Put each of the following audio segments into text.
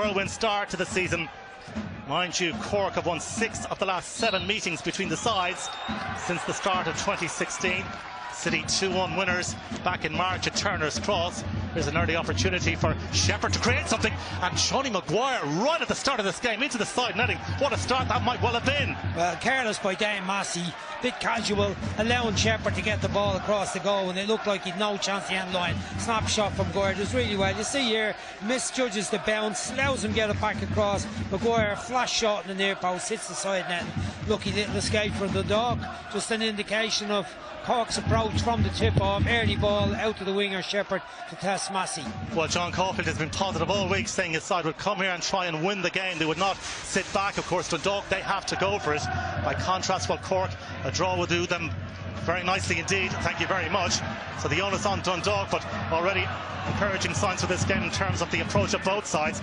Whirlwind start to the season. Mind you, Cork have won 6 of the last 7 meetings between the sides since the start of 2016. City 2-1 winners back in March at Turner's Cross. There's an early opportunity for Shepherd to create something, and Seanie Maguire right at the start of this game into the side netting. What a start that might well have been. Well, careless by Dame Massey, bit casual, allowing Shepherd to get the ball across the goal when it looked like he'd no chance at the end line. Snap shot from Maguire, does really well. You see here, misjudges the bounce, allows him to get it back across. Maguire, flash shot in the near post, hits the side net. Lucky little escape from Dundalk. Just an indication of Cork's approach from the tip-off, early ball out to the winger Shepherd to test Massey. Well, John Caulfield has been positive all week, saying his side would come here and try and win the game. They would not sit back. Of course, Dundalk, they have to go for it. By contrast, well, Cork, a draw will do them very nicely indeed. Thank you very much. So the onus on Dundalk, but already encouraging signs for this game in terms of the approach of both sides.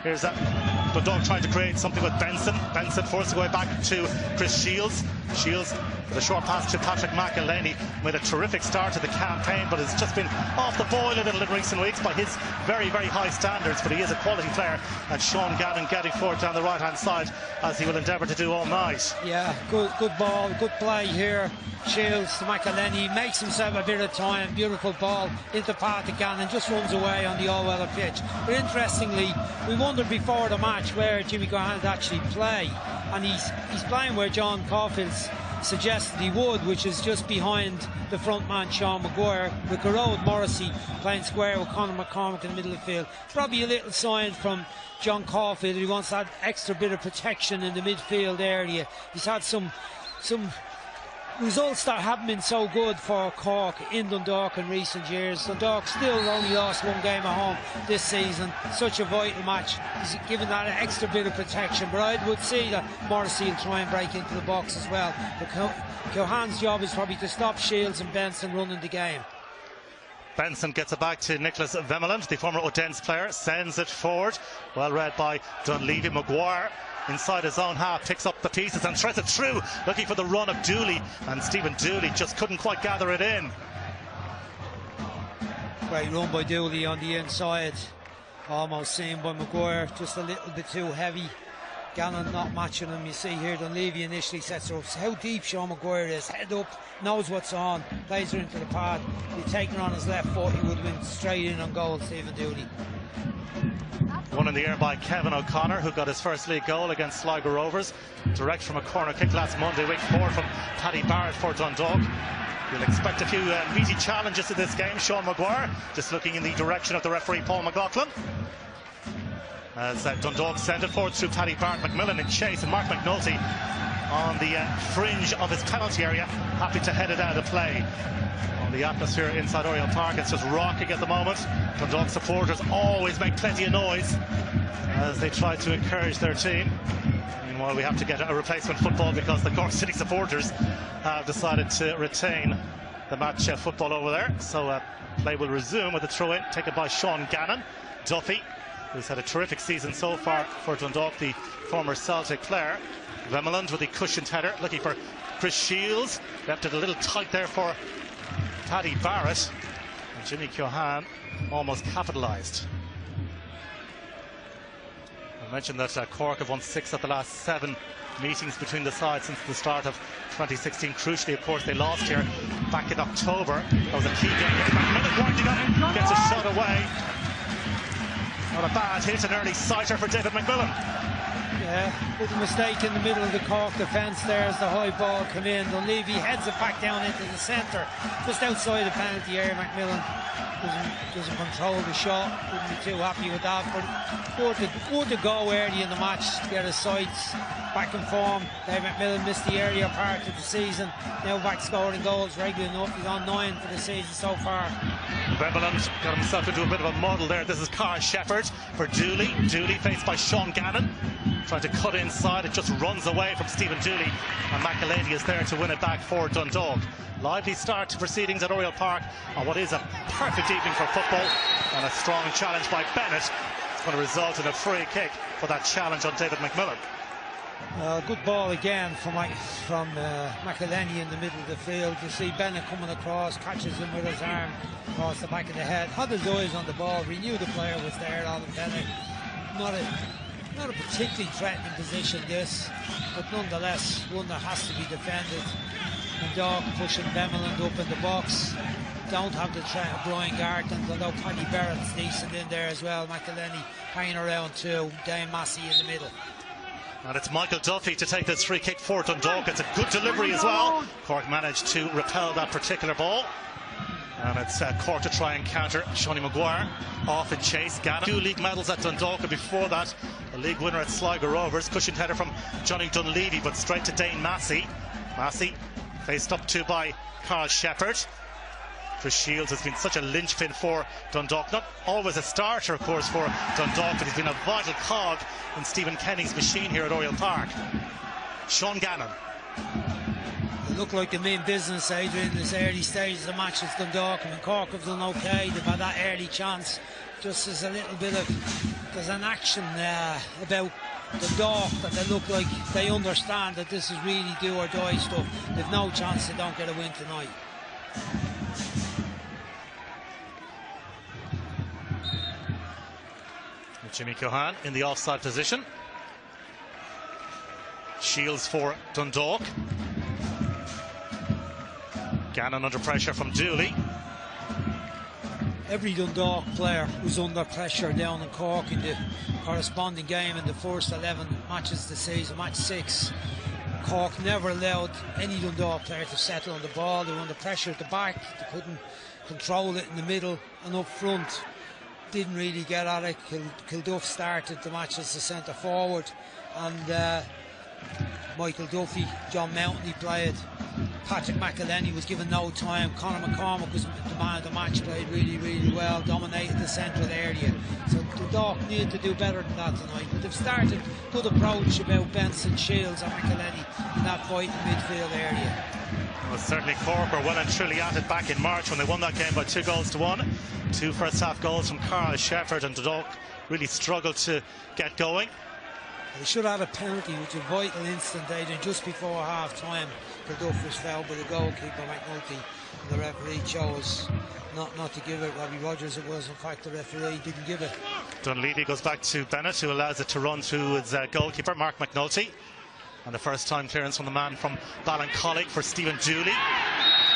Here's Dundalk trying to create something with Benson. Benson forced away back to Chris Shields. Shields with a short pass to Patrick McElhaney. Made a terrific start to the campaign, but has just been off the boil a little in recent weeks by his very, very high standards. But he is a quality player. And Sean Gannon getting forward down the right-hand side, as he will endeavour to do all night. Yeah, good ball, good play here. Shields to McElhaney, makes himself a bit of time. Beautiful ball into Patrick Gannon, just runs away on the all-weather pitch. But interestingly, we wondered before the match where Jimmy Gohan's actually play, and he's playing where John Caulfield suggested he would, which is just behind the front man Sean Maguire, with Garrod Morrissey playing square with Conor McCormick in the middle of the field. Probably a little sign from John Caulfield that he wants that extra bit of protection in the midfield area. He's had some results that haven't been so good for Cork in Dundalk in recent years. Dundalk still only lost 1 game at home this season. Such a vital match. He's given that an extra bit of protection, but I would see that Morrissey will try and break into the box as well. But Cohan's job is probably to stop Shields and Benson running the game. Benson gets it back to Nicholas Vemeland, the former Odense player, sends it forward. Well read by Dunleavy. Maguire inside his own half, picks up the pieces and threads it through, looking for the run of Dooley, and Stephen Dooley just couldn't quite gather it in. Great run by Dooley on the inside, almost seen by Maguire, just a little bit too heavy. Gannon not matching him. You see here Dunleavy initially sets her up. How deep Sean Maguire is, head up, knows what's on, plays her into the pad. He'd taken her on his left foot, he would have been straight in on goal, Stephen Dooley. One in the air by Kevin O'Connor, who got his first league goal against Sligo Rovers, direct from a corner kick last Monday, week 4 from Paddy Barrett for Dundalk. You'll expect a few meaty challenges in this game. Sean Maguire just looking in the direction of the referee Paul McLaughlin, as Dundalk send it forward through Paddy Barrett. McMillan in chase, and Mark McNulty on the fringe of his penalty area, happy to head it out of play. The atmosphere inside Oriel Park, it's just rocking at the moment. Dundalk supporters always make plenty of noise as they try to encourage their team. Meanwhile, we have to get a replacement football because the Cork City supporters have decided to retain the match football over there. So play will resume with a throw-in taken by Sean Gannon. Duffy, who's had a terrific season so far for Dundalk, the former Celtic player. Vemeland with the cushioned header, looking for Chris Shields. Left it a little tight there for Paddy Barrett, and Jimmy Cohan almost capitalised. I mentioned that Cork have won 6 of the last 7 meetings between the sides since the start of 2016. Crucially, of course, they lost here back in October. That was a key game. McMillan winding up, gets a shot away. Not a bad hit, an early sighter for David McMillan. Yeah, little mistake in the middle of the Cork defence there as the high ball come in. Dunleavy heads it back down into the centre, just outside the penalty area. McMillan doesn't control the shot, wouldn't be too happy with that, but good to go early in the match to get his sights back in form. Dave McMillan missed the earlier part of the season, now back scoring goals regularly enough. He's on 9 for the season so far. Vemeland got himself into a bit of a muddle there. This is Carl Shepherd for Dooley. Dooley faced by Sean Gannon, trying to cut inside. It just runs away from Stephen Dooley, and McElhaney is there to win it back for Dundalk. Lively start to proceedings at Oriel Park on what is a perfect evening for football, and a strong challenge by Bennett. It's going to result in a free kick for that challenge on David McMillan. Good ball again from McElhaney in the middle of the field. You see Bennett coming across, catches him with his arm across the back of the head. Had his eyes on the ball. We knew the player was there, Alan Bennett. not a particularly threatening position, this, but nonetheless one that has to be defended. Dundalk pushing Bemeland up in the box. Don't have the threat of Brian Garton, although Paddy Barrett's decent in there as well. McElhenney hanging around too. Dane Massey in the middle. And it's Michael Duffy to take this free kick for Dundalk. It's a good delivery as well. Cork managed to repel that particular ball. And it's Cork to try and counter. Seanie Maguire off in chase. Gannon, 2 league medals at Dundalk, and before that a league winner at Sligo Rovers. Cushioned header from Johnny Dunleavy, but straight to Dane Massey. Massey faced up to by Carl Shepherd. Chris Shields has been such a linchpin for Dundalk. Not always a starter, of course, for Dundalk, but he's been a vital cog in Stephen Kenny's machine here at Oriel Park. Sean Gannon. They look like the main business, Adrian, in this early stages of the match. It's Dundalk. I mean, Cork have done okay. They've had that early chance. Just as a little bit of, there's an action about Dundalk that they look like they understand that this is really do or die stuff. They've no chance they don't get a win tonight. Jimmy Keohane in the offside position. Shields for Dundalk. Gannon under pressure from Dooley. Every Dundalk player was under pressure down in Cork in the corresponding game in the first 11 matches this season, match 6. Cork never allowed any Dundalk player to settle on the ball. They were under pressure at the back. They couldn't control it in the middle and up front. Didn't really get at it. Kilduff started the match as the centre forward, and Michael Duffy, John Mountney played. Patrick McElhenney was given no time. Conor McCormack was the man of the match, played really well, dominated the central area. So Dundalk need to do better than that tonight. But they've started good approach about Benson, Shields and McElhenney in that fight in the midfield area. Well, certainly Cork were well and truly at it back in March when they won that game by 2-1. 2 first half goals from Carl Shepherd, and Dundalk really struggled to get going. They should have had a penalty, which was a vital instant, Adrian, just before half time. Kilduff was fouled by the goalkeeper McNulty, and the referee chose not to give it. Robbie Rogers it was, in fact the referee didn't give it. Dunleavy goes back to Bennett, who allows it to run through his goalkeeper Mark McNulty. And the first time clearance from the man from Ballincollig for Stephen Dooley.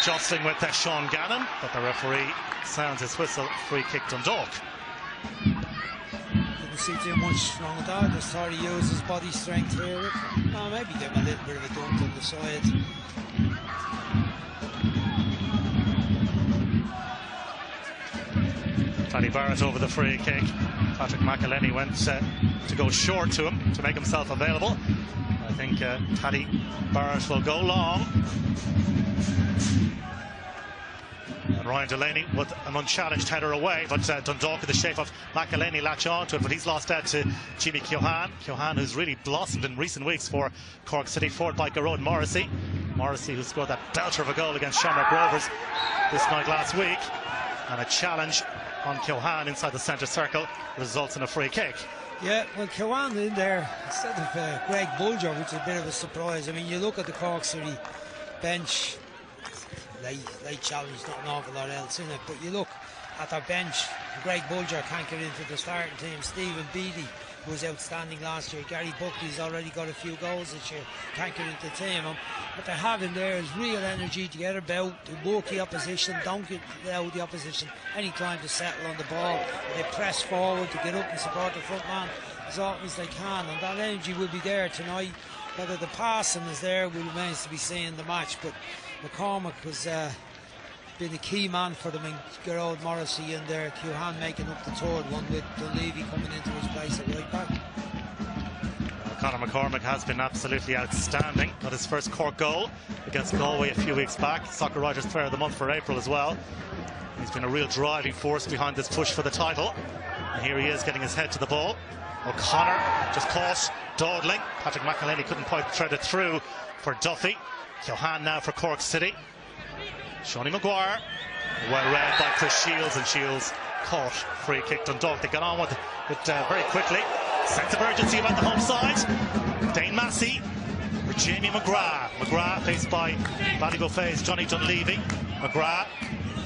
Jostling with Sean Gannon, but the referee sounds his whistle. Free kick Dundalk. Didn't see too much wrong with that. Just thought he used his body strength here. Oh, maybe give him a little bit of a dunk on the side. Paddy Barrett over the free kick. Patrick McElhenney went to go short to him to make himself available. I think Paddy Barrett will go long. And Ryan Delaney with an unchallenged header away, but Dundalk in the shape of McElhenney latch on to it, but he's lost out to Jimmy Keohane. Keohane, who's really blossomed in recent weeks for Cork City, forward by Garrod Morrissey. Morrissey, who scored that belter of a goal against Shamrock Rovers this night last week. And a challenge on Keohane inside the centre circle results in a free kick. Yeah, well, Keohane in there instead of Greg Bulger, which is a bit of a surprise. I mean, you look at the Cork City bench, late challenge, not an awful lot else in it, but you look at their bench, Greg Bulger can't get into the starting team. Stephen Beattie, who was outstanding last year. Gary Buckley's already got a few goals this year, can't get into the team. What they have in there is real energy to get about, to work the opposition, don't allow the opposition any time to settle on the ball. They press forward to get up and support the front man as often as they can, and that energy will be there tonight. Whether the passing is there will remains to be seen in the match, but McCormack has been a key man for them, and Garrod Morrissey in there. Keohane making up the third one with Dunleavy coming into his place at right back. Conor McCormack has been absolutely outstanding. Got his first Cork goal against Galway a few weeks back. Soccer Writers Player of the Month for April as well. He's been a real driving force behind this push for the title. And here he is getting his head to the ball. O'Connor just caught, dawdling. Patrick McElhenney couldn't quite thread it through for Duffy. Keohane now for Cork City. Seanie Maguire, well read by Chris Shields, and Shields caught. Free kick Dundalk. They got on with it very quickly. Sense of urgency about the home side. Dane Massey for Jamie McGrath. McGrath faced by Ballybuffet's Johnny Dunleavy. McGrath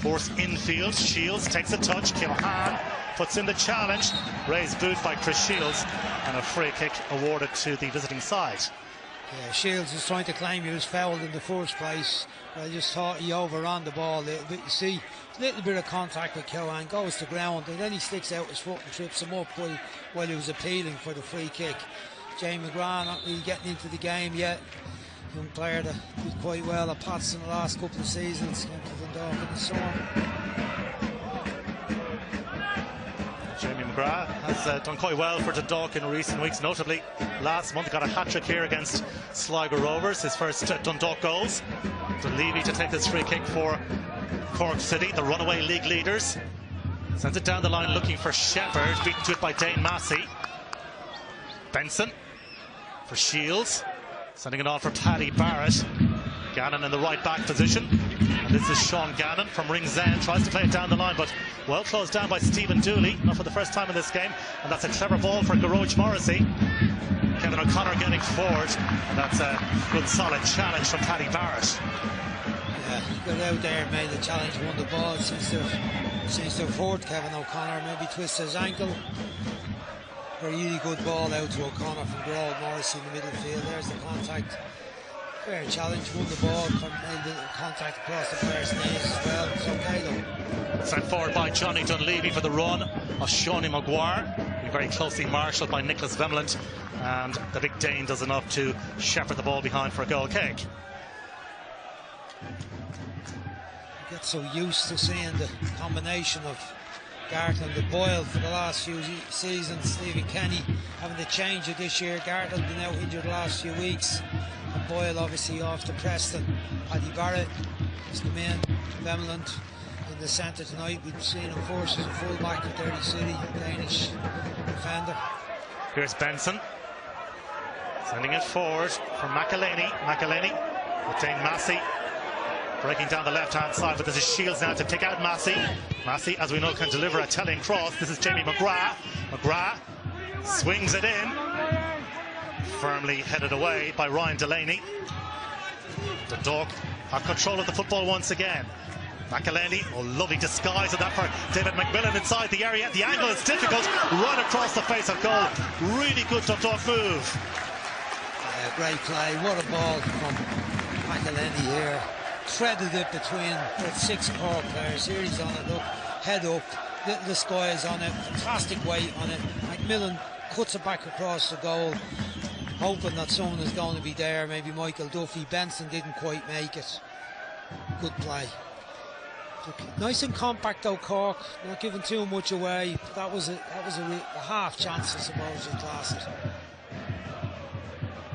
Force infield. Shields takes a touch. Kilhan puts in the challenge. Raised boot by Chris Shields, and a free kick awarded to the visiting side. Yeah, Shields was trying to claim he was fouled in the first place. I just thought he overran the ball a little bit. You see, a little bit of contact with Kilhan, goes to ground, and then he sticks out his foot and trips him up while he was appealing for the free kick. Jamie McGrath not really getting into the game yet. Young player that did quite well at Pats in the last couple of seasons. Came to Dundalk in the summer. Jamie McGrath has done quite well for Dundalk in recent weeks. Notably, last month got a hat-trick here against Sligo Rovers, his first Dundalk goals. Levy to take this free kick for Cork City, the runaway league leaders. Sends it down the line looking for Shepherd, beaten to it by Dane Massey. Benson for Shields, sending it on for Paddy Barrett. Gannon in the right back position. And this is Sean Gannon from Rings End, tries to play it down the line, but well closed down by Stephen Dooley, not for the first time in this game. And that's a clever ball for Garoge Morrissey. Kevin O'Connor getting forward, and that's a good solid challenge from Paddy Barrett. Yeah, he got out there and made the challenge, won the ball. Seems to have hurt Kevin O'Connor, maybe twist his ankle. A really good ball out to O'Connor from Garoge Morrissey in the middle field. There's the contact. Fair challenge, won the ball, made the contact across the player's knees as well. It's okay though. Sent forward by Johnny Dunleavy for the run of Shawnee Maguire. Very closely marshalled by Nicholas Vemland, and the big Dane does enough to shepherd the ball behind for a goal kick. You get so used to seeing the combination of Gartland and Boyle for the last few seasons. Stephen Kenny having to change it this year. Gartland been out injured the last few weeks, and Boyle obviously off to Preston. Paddy Barrett has come in. Vemland in the centre tonight. We've seen him first as a full-back at Derry City, Danish defender. Here's Benson sending it forward for McElhaney. McElhaney with Dane Massey breaking down the left-hand side, but this is Shields now to pick out Massey. Massey, as we know, can deliver a telling cross. This is Jamie McGrath. McGrath swings it in, firmly headed away by Ryan Delaney. Dundalk have control of the football once again. McElhaney, lovely disguise of that for David McMillan inside the area. The angle is difficult, right across the face of goal. Really good Dundalk move. Yeah, great play, what a ball from McElhaney here. Threaded it between the 6 Cork players. Here he's on it, look, head up, little disguise on it, fantastic weight on it. McMillan cuts it back across the goal, hoping that someone is going to be there, maybe Michael Duffy. Benson didn't quite make it. Good play. Nice and compact though, Cork, not giving too much away. That was a half chance, I suppose, to class it.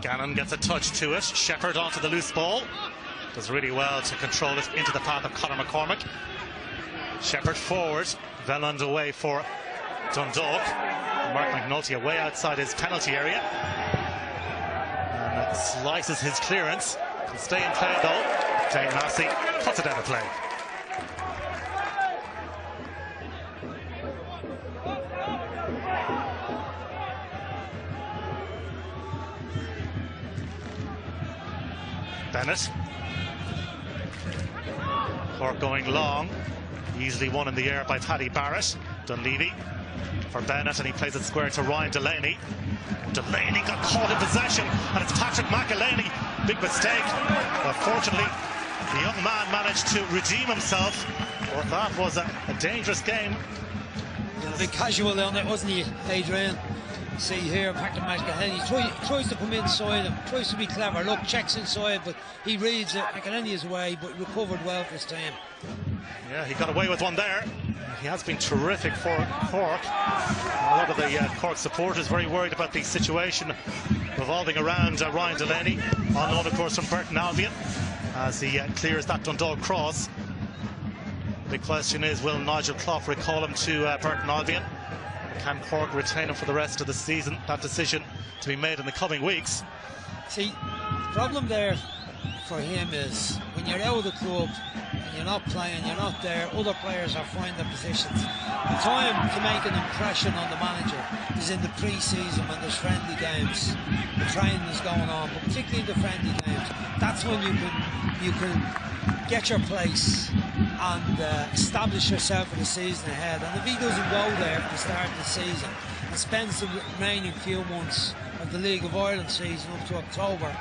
Gannon gets a touch to it. Shepherd onto the loose ball. Does really well to control it into the path of Conor McCormick. Shepherd forward. Veland away for Dundalk. Mark McNulty away outside his penalty area. And slices his clearance. Can stay in play though. Dane Massey puts it out of play. Bennett. Cork going long, easily won in the air by Paddy Barrett. Dunleavy for Bennett, and he plays it square to Ryan Delaney. Delaney got caught in possession, and it's Patrick McElhaney. Big mistake, but fortunately the young man managed to redeem himself. But that was a dangerous game. A bit casual on it, wasn't he, Adrian? See here, Patrick McElhaney tries to come inside him, tries to be clever. Look, checks inside, but he reads it. McElhaney is away, but recovered well for his time. Yeah, he got away with one there. He has been terrific for Cork. A lot of the Cork supporters very worried about the situation revolving around Ryan Delaney. On loan, of course, from Burton Albion as he clears that Dundalk cross. The question is, will Nigel Clough recall him to Burton Albion? Can Cork retain him for the rest of the season? That decision to be made in the coming weeks. See, the problem there for him is when you're out of the club and you're not playing, you're not there, other players are finding their positions. The time to make an impression on the manager is in the pre-season when there's friendly games, the training is going on, but particularly in the friendly games. That's when you can get your place and establish herself for the season ahead. And if he doesn't go there at the start of the season and spends the remaining few months of the League of Ireland season up to October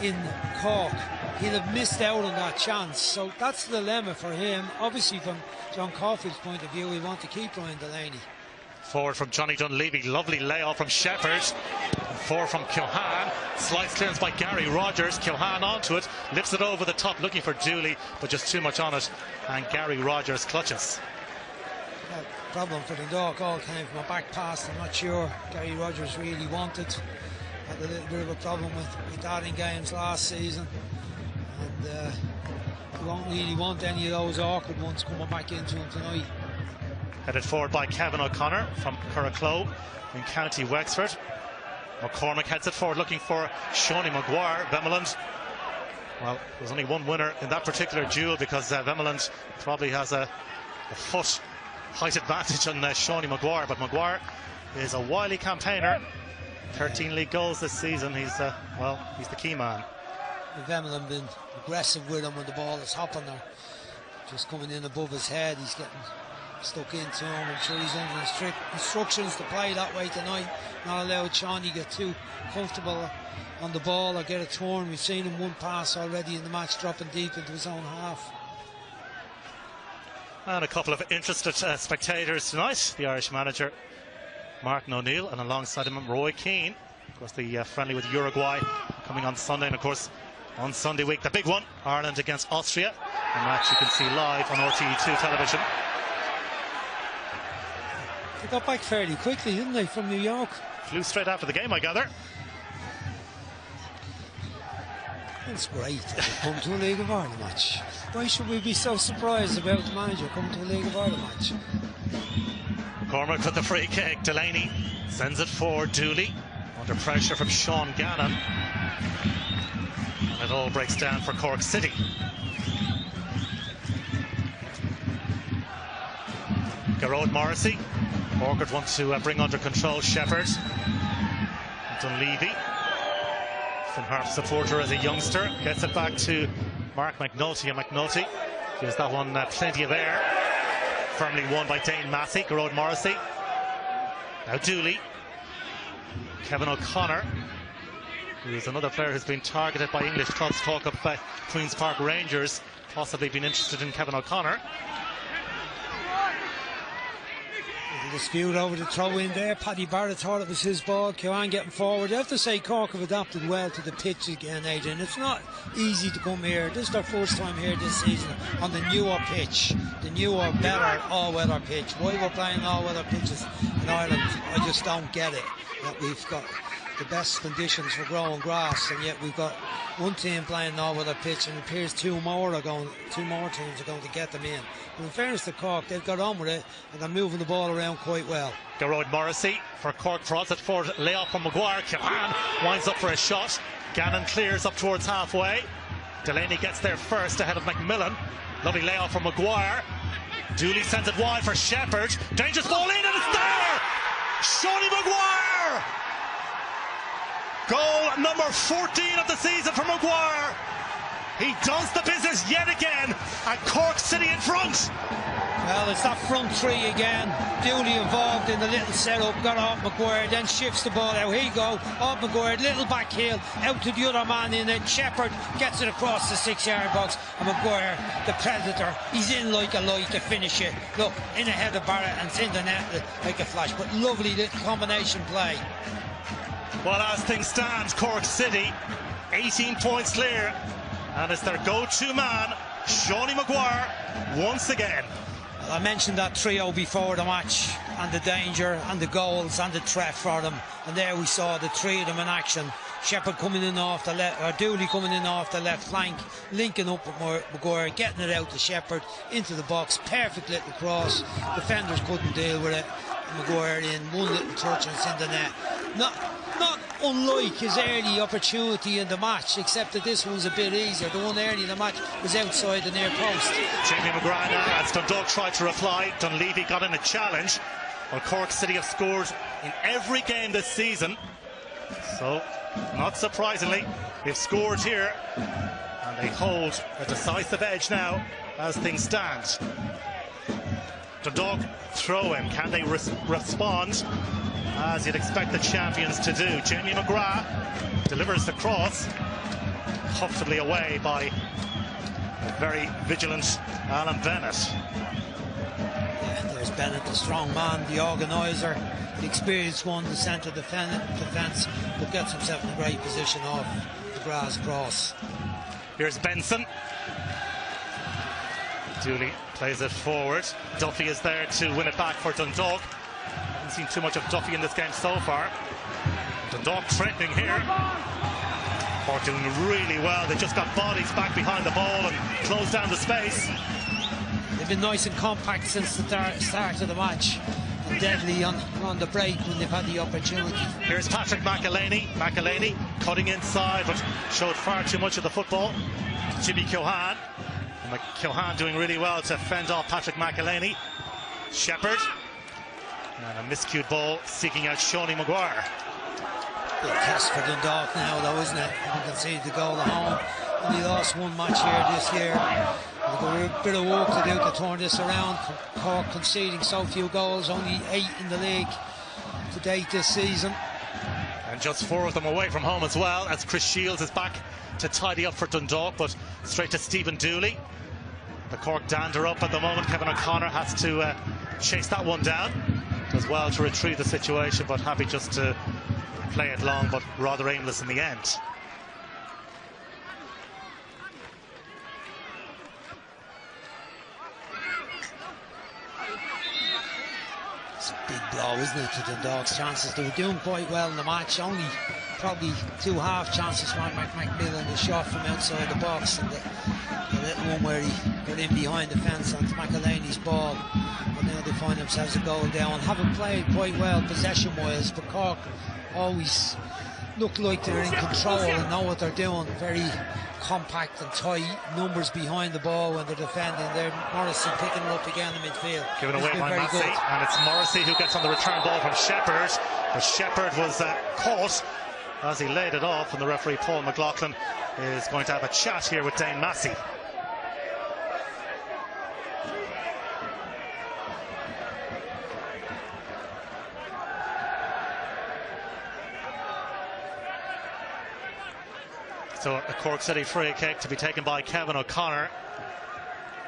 in Cork, he'll have missed out on that chance. So that's the dilemma for him. Obviously, from John Caulfield's point of view, we want to keep Ryan Delaney. Forward from Johnny Dunleavy, lovely layoff from Shepherd. Forward from Keohane, slice clearance by Gary Rogers. Keohane onto it, lifts it over the top, looking for Dooley, but just too much on it, and Gary Rogers clutches. Problem for Dundalk all came from a back pass. I'm not sure Gary Rogers really wanted. Had a little bit of a problem with that in games last season, and he won't really want any of those awkward ones coming back into him tonight. Headed forward by Kevin O'Connor from Curracloe in County Wexford. McCormick heads it forward looking for Shawnee Maguire. Vemeland, well, there's only one winner in that particular duel because Vemeland probably has a foot height advantage on Shawnee Maguire, but Maguire is a wily campaigner. 13 league goals this season. He's he's the key man. Vemeland been aggressive with him when the ball is hopping there, just coming in above his head. He's getting stuck into him. I'm sure he's under strict instructions to play that way tonight. Not allowed Shawnee get too comfortable on the ball or get a turn. We've seen him one pass already in the match, dropping deep into his own half. And a couple of interested spectators tonight. The Irish manager Martin O'Neill, and alongside him Roy Keane. Of course, the friendly with Uruguay coming on Sunday, and of course on Sunday week the big one, Ireland against Austria, a match you can see live on RTE2 television. They got back fairly quickly, didn't they, from New York? Flew straight after the game, I gather. It's great to come to a League of Ireland match. Why should we be so surprised about the manager coming to a League of Ireland match? Cormac with the free kick. Delaney sends it forward. Dooley under pressure from Sean Gannon. And it all breaks down for Cork City. Garrod Morrissey. Orchard wants to bring under control Shepherd. Dunleavy, Finn Harp supporter as a youngster, gets it back to Mark McNulty, and McNulty gives that one plenty of air. Firmly won by Dane Massey. Garrod Morrissey. Now Dooley. Kevin O'Connor, who is another player who's been targeted by English clubs. Talk up by Queen's Park Rangers, possibly been interested in Kevin O'Connor. Dispute over the throw in there. Paddy Barrett thought it was his ball. Keohane getting forward. I have to say Cork have adapted well to the pitch again, Adrian. It's not easy to come here. This is their first time here this season on the newer pitch, the newer, better all-weather pitch. Why we're playing all-weather pitches in Ireland, I just don't get it. That we've got the best conditions for growing grass, and yet we've got one team playing an all-weather pitch, and it appears two more teams are going to get them in. But in fairness to Cork, they've got on with it and they're moving the ball around quite well. Garrod Morrissey for Cork throws it forward, layoff from Maguire. Keohane winds up for a shot. Gannon clears up towards halfway. Delaney gets there first ahead of McMillan. Lovely layoff from Maguire. Dooley sends it wide for Shepherd. Dangerous ball in, and it's there! Shawnee Maguire! Goal number 14 of the season for Maguire. He does the business yet again, and Cork City in front. Well, it's that front three again. Dooley involved in the little setup, got off Maguire, then shifts the ball out. Here you go, off Maguire, little back heel, out to the other man in it. Shepherd gets it across the 6-yard box, and Maguire, the predator, he's in like a light to finish it. Look, in ahead of Barrett, and it's in the net like a flash, but lovely little combination play. Well, as things stand, Cork City 18 points clear, and it's their go-to man, Shawnee Maguire, once again. I mentioned that trio before the match, and the danger and the goals and the threat for them, and there we saw the three of them in action. Shepherd coming in off the left, or Dooley coming in off the left flank, linking up with Maguire, getting it out to Shepherd into the box. Perfect little cross. Defenders couldn't deal with it. Maguire in one little touch, and it's in the net. Not unlike his early opportunity in the match, except that this one's a bit easier. The one early in the match was outside the near post. Jamie McGrath now, as Dundalk tried to reply. Dunleavy got in a challenge. Well, Cork City have scored in every game this season, so not surprisingly they've scored here And they hold a decisive edge now as things stand. Dundalk throw-in. Can they respond as you'd expect the champions to do? Jamie McGrath delivers the cross, comfortably away by a very vigilant Alan Bennett. Yeah, there's Bennett, the strong man, the organiser, the experienced one, the centre defence, but gets himself in a great position off McGrath's cross. Here's Benson. Dooley plays it forward. Duffy is there to win it back for Dundalk. Haven't seen too much of Duffy in this game so far. Dundalk threatening here. Cork doing really well. They just got bodies back behind the ball and closed down the space. They've been nice and compact since the start of the match. And deadly on the break when they've had the opportunity. Here's Patrick McElhaney. McElhaney cutting inside, but showed far too much of the football. Jimmy Keohane. And Keohane doing really well to fend off Patrick McElhaney. Shepherd. And a miscued ball seeking out Seanie Maguire. Big test for Dundalk now, though, isn't it? You can see the goal at home. Only lost one match here this year. They've got a bit of work to do to turn this around. Cork conceding so few goals, only 8 in the league to date this season. And just 4 of them away from home as well, as Chris Shields is back to tidy up for Dundalk, but straight to Stephen Dooley. The Cork dander up at the moment. Kevin O'Connor has to chase that one down. Does well to retrieve the situation, but happy just to play it long, but rather aimless in the end. It's a big blow, isn't it, to Dundalk's chances. They were doing quite well in the match. Only probably 2 half chances for McMillan, the shot from outside the box, and the little one where he got in behind the fence onto McElhaney's ball. But now they find themselves a goal down. Haven't played quite well possession-wise, but Cork always look like they're in control and know what they're doing. Very compact and tight, numbers behind the ball when they're defending. There, Morrissey picking it up again in midfield. Given away by Massey, and it's Morrissey who gets on the return ball from Shepherd. But Shepherd was caught as he laid it off, and the referee Paul McLaughlin is going to have a chat here with Dane Massey. So a Cork City free kick to be taken by Kevin O'Connor,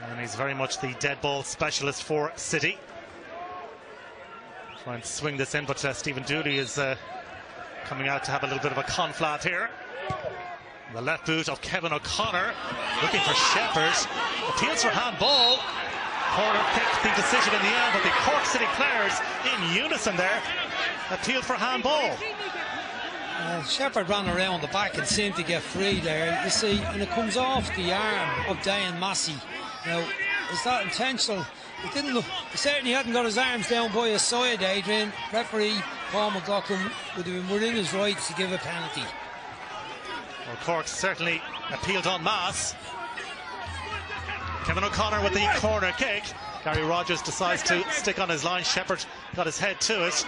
and he's very much the dead ball specialist for City. Try and swing this in, but Stephen Dooley is coming out to have a little bit of a conflat here. The left boot of Kevin O'Connor, looking for Shepherd, appeals for handball. Corner kick, the decision in the end, but the Cork City players in unison there appealed for handball. Shepherd ran around the back and seemed to get free there, you see, and it comes off the arm of Dane Massey. Now, is that intentional? It didn't look, he certainly hadn't got his arms down by his side, Adrian. Referee Paul McLaughlin would have been within his rights to give a penalty. Well, Cork certainly appealed en masse. Kevin O'Connor with the corner kick. Gary Rogers decides to stick on his line. Shepherd got his head to it.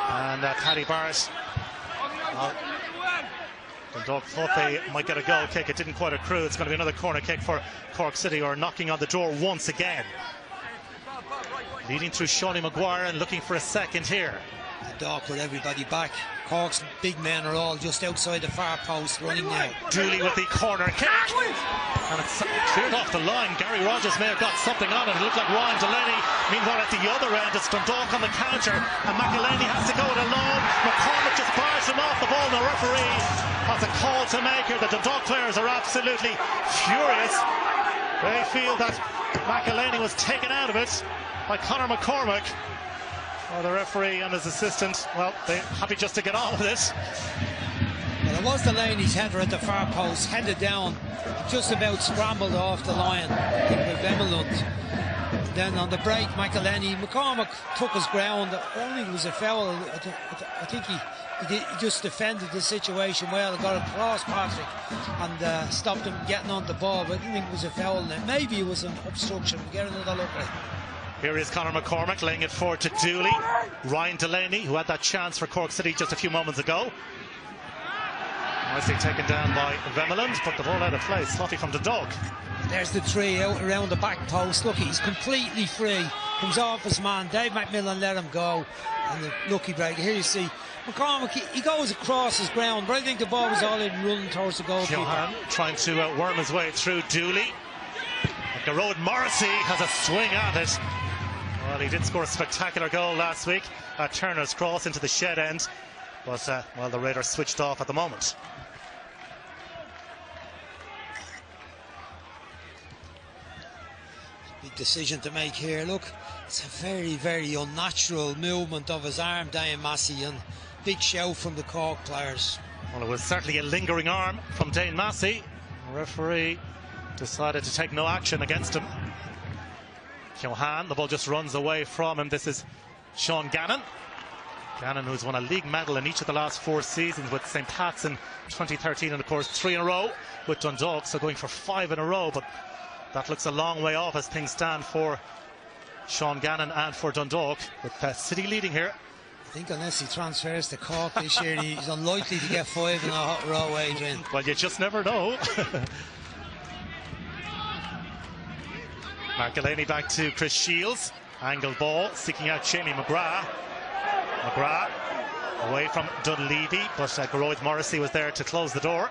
And Paddy Barrett. Dundalk thought they might get a goal kick. It didn't quite accrue. It's going to be another corner kick for Cork City, or knocking on the door once again. Leading through Seanie Maguire and looking for a second here. Dundalk with everybody back. Cork's big men are all just outside the far post running now. Dooley with the corner kick. And it's cleared off the line. Gary Rogers may have got something on it. It looked like Ryan Delaney. Meanwhile, at the other end, it's Dundalk on the counter. And McElhaney has to go it alone. McCormick just bars him off the ball. And the referee has a call to make here. The Dundalk players are absolutely furious. They feel that McElhaney was taken out of it by Conor McCormick. Well, the referee and his assistant, well, they're happy just to get on with it. Well, it was Delaney's header at the far post, headed down, just about scrambled off the line with Bemelund. Then on the break, McCormick took his ground. Only was a foul. I think he just defended the situation well, got across Patrick and stopped him getting on the ball, but I didn't think it was a foul. And maybe it was an obstruction. We'll get another look at it. Here is Conor McCormick laying it forward to Dooley. Ryan Delaney, who had that chance for Cork City just a few moments ago. Nicely taken down by Vemeland, put the ball out of play. Sloppy from Dundalk. There's the three out around the back post. Look, he's completely free. Comes off his man. Dave McMillan let him go. And the lucky break. Here you see McCormick, he goes across his ground, but I think the ball was already running towards the goal. Johan trying to worm his way through Dooley. Garrod Morrissey has a swing at it. Well, he did score a spectacular goal last week at Turner's Cross into the shed end. But, well, the Raiders switched off at the moment. Big decision to make here. Look, it's a very, very unnatural movement of his arm, Dane Massey, and big shout from the Cork players. Well, it was certainly a lingering arm from Dane Massey. The referee decided to take no action against him. Johan, the ball just runs away from him. This is Sean Gannon. Gannon, who's won a league medal in each of the last 4 seasons with St. Pat's in 2013, and of course 3 in a row with Dundalk, so going for 5 in a row, but that looks a long way off as things stand for Sean Gannon and for Dundalk, with City leading here. I think unless he transfers to Cork this year, he's unlikely to get 5 in a hot row, Adrian. Well, you just never know. Marcolini back to Chris Shields. Angled ball, seeking out Jamie McGrath. McGrath away from Dunleavy, but Garrod Morrissey was there to close the door.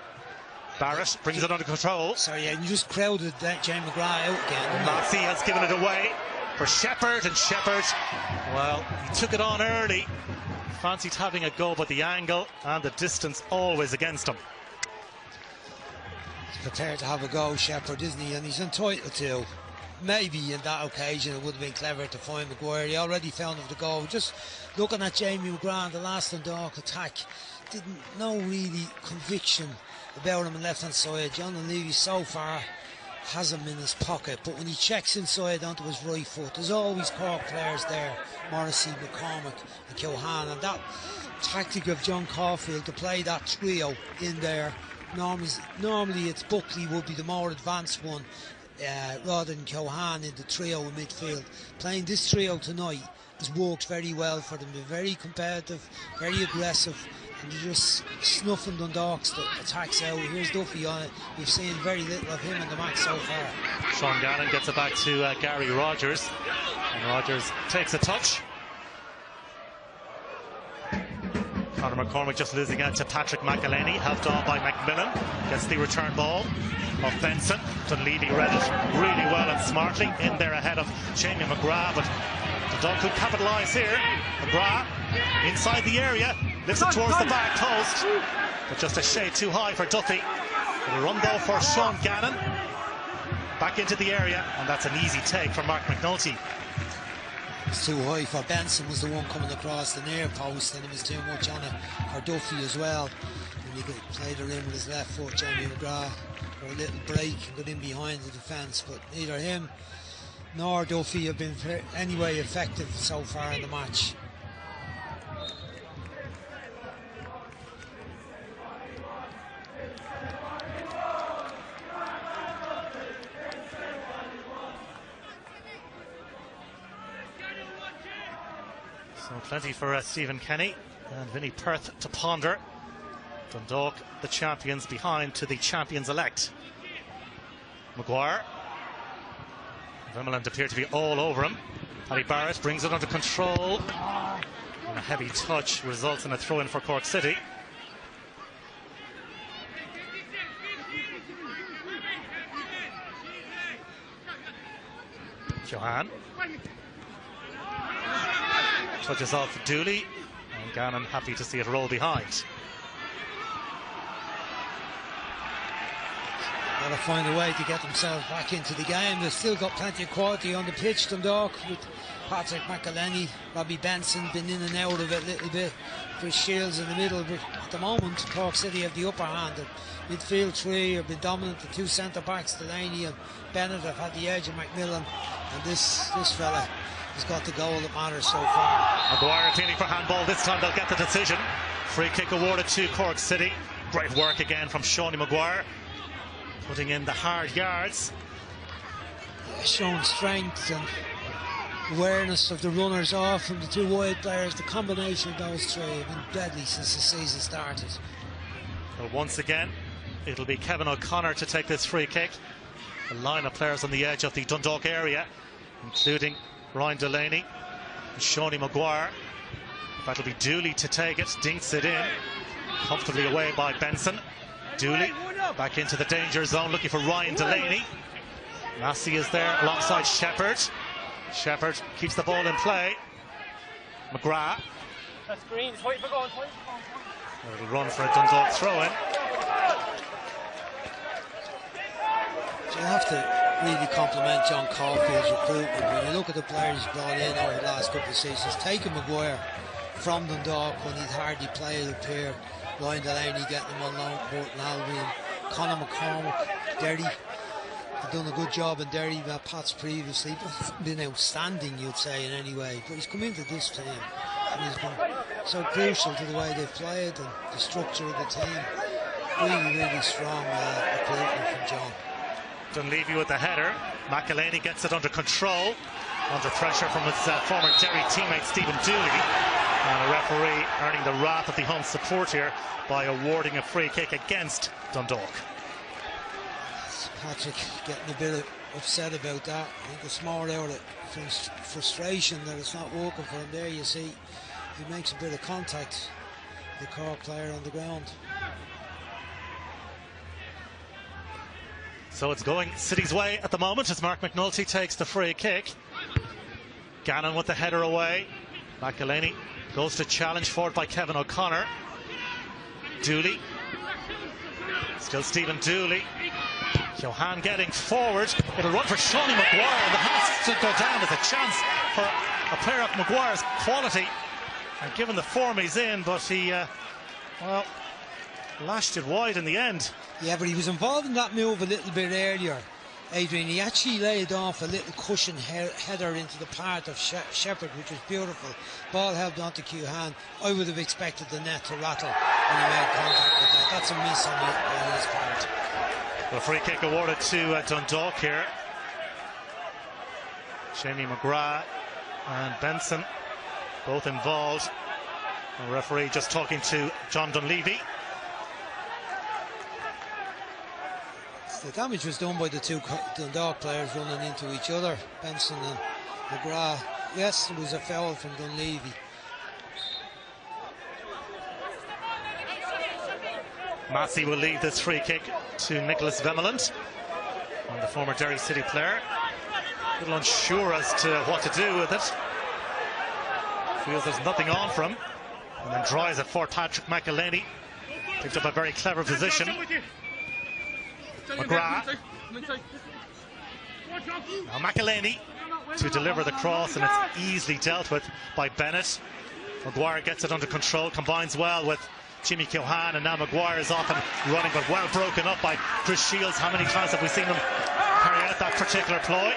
Barrett brings it under control. Sorry, yeah, you just crowded that Jamie McGrath out again. Massey has given it away for Shepherd, and Shepherd, well, he took it on early. Fancied having a go, but the angle and the distance always against him. He's prepared to have a go, Shepherd, isn't he? And he's entitled to. Maybe in that occasion it would have been clever to find Maguire. He already found him the goal. Just looking at Jamie McGrath, the last Dundalk attack, didn't know really conviction about him on the left hand side. John Levy so far has him in his pocket, but when he checks inside onto his right foot, there's always Cork players there, Morrissey, McCormick and Keohane, and that tactic of John Caulfield to play that trio in there, normally it's Buckley would be the more advanced one, rather than Keohane in the trio in midfield. Playing this trio tonight has worked very well for them. They're very competitive, very aggressive, and they're just snuffing Dundalk's attacks out. Here's Duffy on it. We've seen very little of him in the match so far. Sean Gannon gets it back to Gary Rogers, and Rogers takes a touch. Conor McCormick just losing out to Patrick McElhenney, helped on by McMillan. Gets the return ball of Benson. Dunleavy read it really well and smartly in there ahead of Jamie McGrath, but Dundalk could capitalise here. McGrath inside the area, lifts it towards the back post, but just a shade too high for Duffy. A run though for Sean Gannon. Back into the area, and that's an easy take for Mark McNulty. It's too high for Benson, was the one coming across the near post, and it was too much on it for Duffy as well. And he played it in with his left foot, Jamie McGrath, for a little break and got in behind the defence, but neither him nor Duffy have been anyway effective so far in the match. So plenty for Stephen Kenny and Vinnie Perth to ponder. Dundalk, the champions, behind to the champions-elect. Maguire. Vemeland appeared to be all over him. Paddy Barrett brings it under control. And a heavy touch results in a throw-in for Cork City. Johan. Touches off Dooley, and Gannon happy to see it roll behind. Got to find a way to get themselves back into the game. They've still got plenty of quality on the pitch, Dundalk, with Patrick McElhenney, Robbie Benson been in and out of it a little bit. Chris Shields in the middle, but at the moment Cork City have the upper hand. The midfield three have been dominant. The two centre backs, Delaney and Bennett, have had the edge of McMillan, and this fella has got the goal that matters so far. Maguire appealing for handball. This time they'll get the decision. Free kick awarded to Cork City. Great work again from Shawnee Maguire, putting in the hard yards. Yeah, showing strength and awareness of the runners off from the two wide players. The combination of those three have been deadly since the season started. But once again, it'll be Kevin O'Connor to take this free kick. A line of players on the edge of the Dundalk area, including Ryan Delaney and Shawnee Maguire. That'll be Dooley to take it, dinks it in, comfortably away by Benson. Dooley back into the danger zone, looking for Ryan Delaney. Massey is there alongside Shepherd. Shepherd keeps the ball in play. McGrath. That's green. It'll run for a Dundalk throw-in. You have to really compliment John Caulfield's recruitment. When you look at the players he's brought in over the last couple of seasons, taking Maguire from Dundalk when he'd hardly played up here, Ryan Delaney getting him on loan, Portland Albion, Conor McCormick, Derry. He's done a good job in Derry, Pats previously, but been outstanding, you'd say, in any way. But he's come into this team and he's been so crucial to the way they've played and the structure of the team. Really, really strong recruitment from John. Dunleavy with the header. McElhaney gets it under control, under pressure from his former Derry teammate Stephen Dooley. And a referee earning the wrath of the home support here by awarding a free kick against Dundalk. Patrick getting a bit upset about that. I think it's more out of frustration that it's not working for him. There you see he makes a bit of contact, the Cork player on the ground. So it's going City's way at the moment as Mark McNulty takes the free kick. Gannon with the header away. McElhaney goes to challenge forward by Kevin O'Connor. Dooley. Still Stephen Dooley. Johan getting forward. It'll run for Shawnee Maguire. The pass should go down as a chance for a player of Maguire's quality. And given the form he's in, but he, well, lashed it wide in the end. Yeah, but he was involved in that move a little bit earlier, Adrian. He actually laid off a little cushion header into the part of Shepherd, which was beautiful. Ball held onto Johan. I would have expected the net to rattle when he made contact with that. That's a miss on his part. The free kick awarded to Dundalk here. Shani McGrath and Benson both involved. The referee just talking to John Dunleavy. The damage was done by the two Dundalk players running into each other, Benson and McGrath. Yes, it was a foul from Dunleavy. Massey will leave this free kick to Nicholas Vemeland, the former Derry City player. A little unsure as to what to do with it. Feels there's nothing on for him. And then drives it for Patrick McElhaney. Picked up a very clever position. McGrath. Now McElhaney to deliver the cross, and it's easily dealt with by Bennett. Maguire gets it under control, combines well with Jimmy Johan, and now Maguire is off and running, but well broken up by Chris Shields. How many times have we seen him carry out that particular ploy?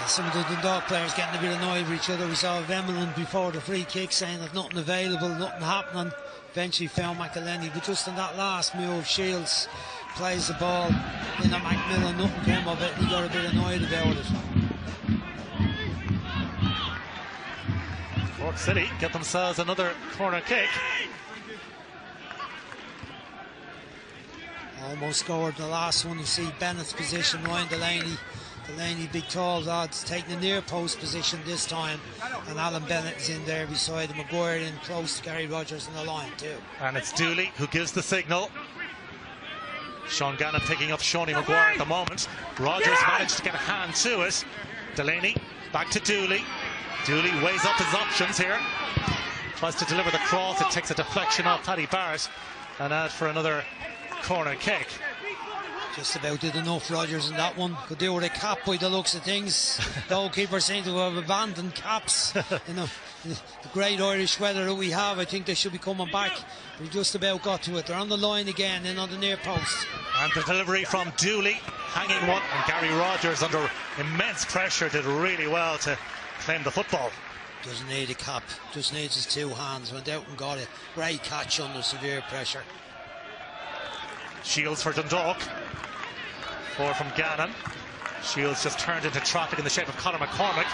Some of the Dundalk players getting a bit annoyed with each other. We saw Vemeland before the free kick saying there's nothing available, nothing happening. Eventually found McElhaney, but just in that last move, Shields plays the ball in at Macmillan, nothing came of it, and he got a bit annoyed about it. Cork City get themselves another corner kick. Almost scored the last one. You see Bennett's position, Ryan Delaney, big tall lads, taking the near post position this time, and Alan Bennett is in there beside him. Maguire in close to Gary Rogers in the line too. And it's Dooley who gives the signal. Sean Gannon picking up Shawnee Maguire at the moment. Rogers managed to get a hand to it. Delaney back to Dooley. Dooley weighs up his options here. Tries to deliver the cross. It takes a deflection off Paddy Barrett and out for another corner kick. Just about did enough, Rogers, in that one. Could do with a cap by the looks of things. Goalkeepers seem to have abandoned caps. You know, the great Irish weather that we have, I think they should be coming back. We just about got to it. They're on the line again, in on the near post. And the delivery from Dooley, hanging one, and Gary Rogers under immense pressure did really well to claim the football. Doesn't need a cap, just needs his two hands. Went out and got it. Great catch under severe pressure. Shields for Dundalk. Four from Gannon. Shields just turned into traffic in the shape of Conor McCormick.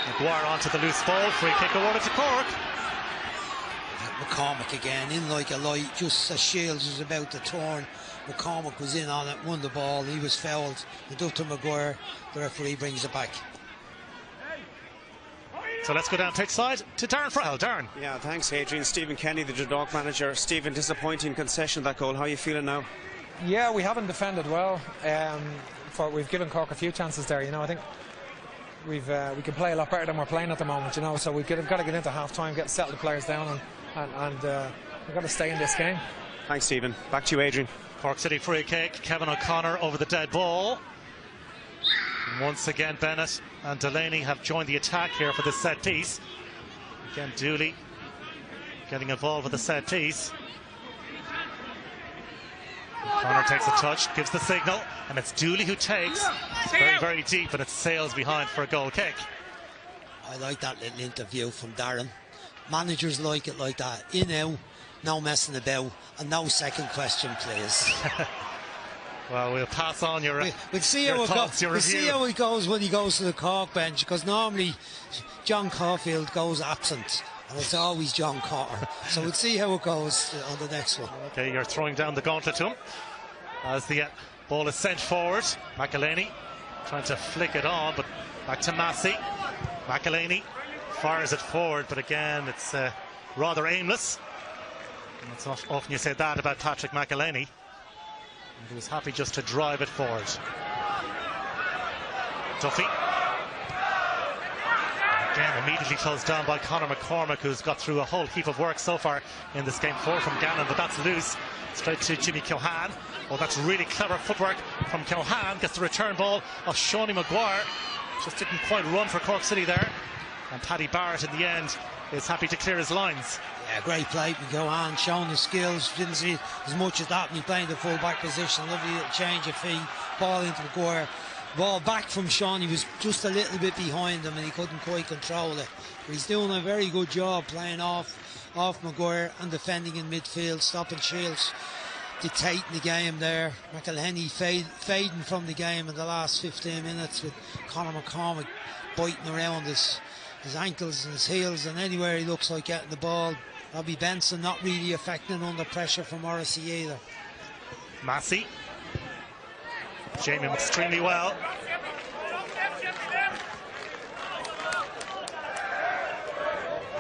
Maguire onto the loose ball. Free kick awarded to Cork. McCormick again, in like a light, just as Shields was about to turn. McCormick was in on it, won the ball, he was fouled. The Dr. Maguire, the referee brings it back. So let's go down pitch side to Darren Farrell. Darren. Yeah, thanks, Adrian. Stephen Kenny, the Dundalk manager. Stephen, disappointing concession, that goal. How are you feeling now? Yeah, we haven't defended well. We've given Cork a few chances there. You know, I think we can play a lot better than we're playing at the moment. You know, so we've got to get into half time, settle the players down, and we've got to stay in this game. Thanks, Stephen. Back to you, Adrian. Cork City free kick. Kevin O'Connor over the dead ball. And once again, Bennett and Delaney have joined the attack here for this set piece. Again, Dooley getting involved with the set piece. O'Connor takes a touch, gives the signal, and it's Dooley who takes. It's very, very deep, and it sails behind for a goal kick. I like that little interview from Darren. Managers like it like that. In, out, no messing about, and no second question, please. Well, we'll pass on your we'll see how it goes when he goes to the Cork bench, because normally John Caulfield goes absent, and it's always John Cotter. So we'll see how it goes on the next one. Okay, you're throwing down the gauntlet to him as the ball is sent forward. McElhaney trying to flick it on, but back to Massey. McElhaney fires it forward, but again it's rather aimless. And it's not often you say that about Patrick McElhaney. He was happy just to drive it forward. Duffy. Again, immediately closed down by Conor McCormick, who's got through a whole heap of work so far in this game. 4 from Gannon, but that's loose. Straight to Jimmy Keohane. Oh, that's really clever footwork from Keohane. Gets the return ball of Shawnee Maguire. Just didn't quite run for Cork City there. And Paddy Barrett in the end is happy to clear his lines. Yeah, great play from Keohane, showing his skills. Didn't see as much as that when he playing the full back position. Lovely little change of feet. Ball into Maguire. Ball back from Sean. He was just a little bit behind him and he couldn't quite control it. But he's doing a very good job playing off Maguire and defending in midfield, stopping Shields, dictating the game there. McElhaney fading from the game in the last 15 minutes with Conor McCormick biting around his ankles and his heels, and anywhere he looks like getting the ball. Robbie Benson not really affecting under pressure from Morrissey either. Massey. Jamie extremely well.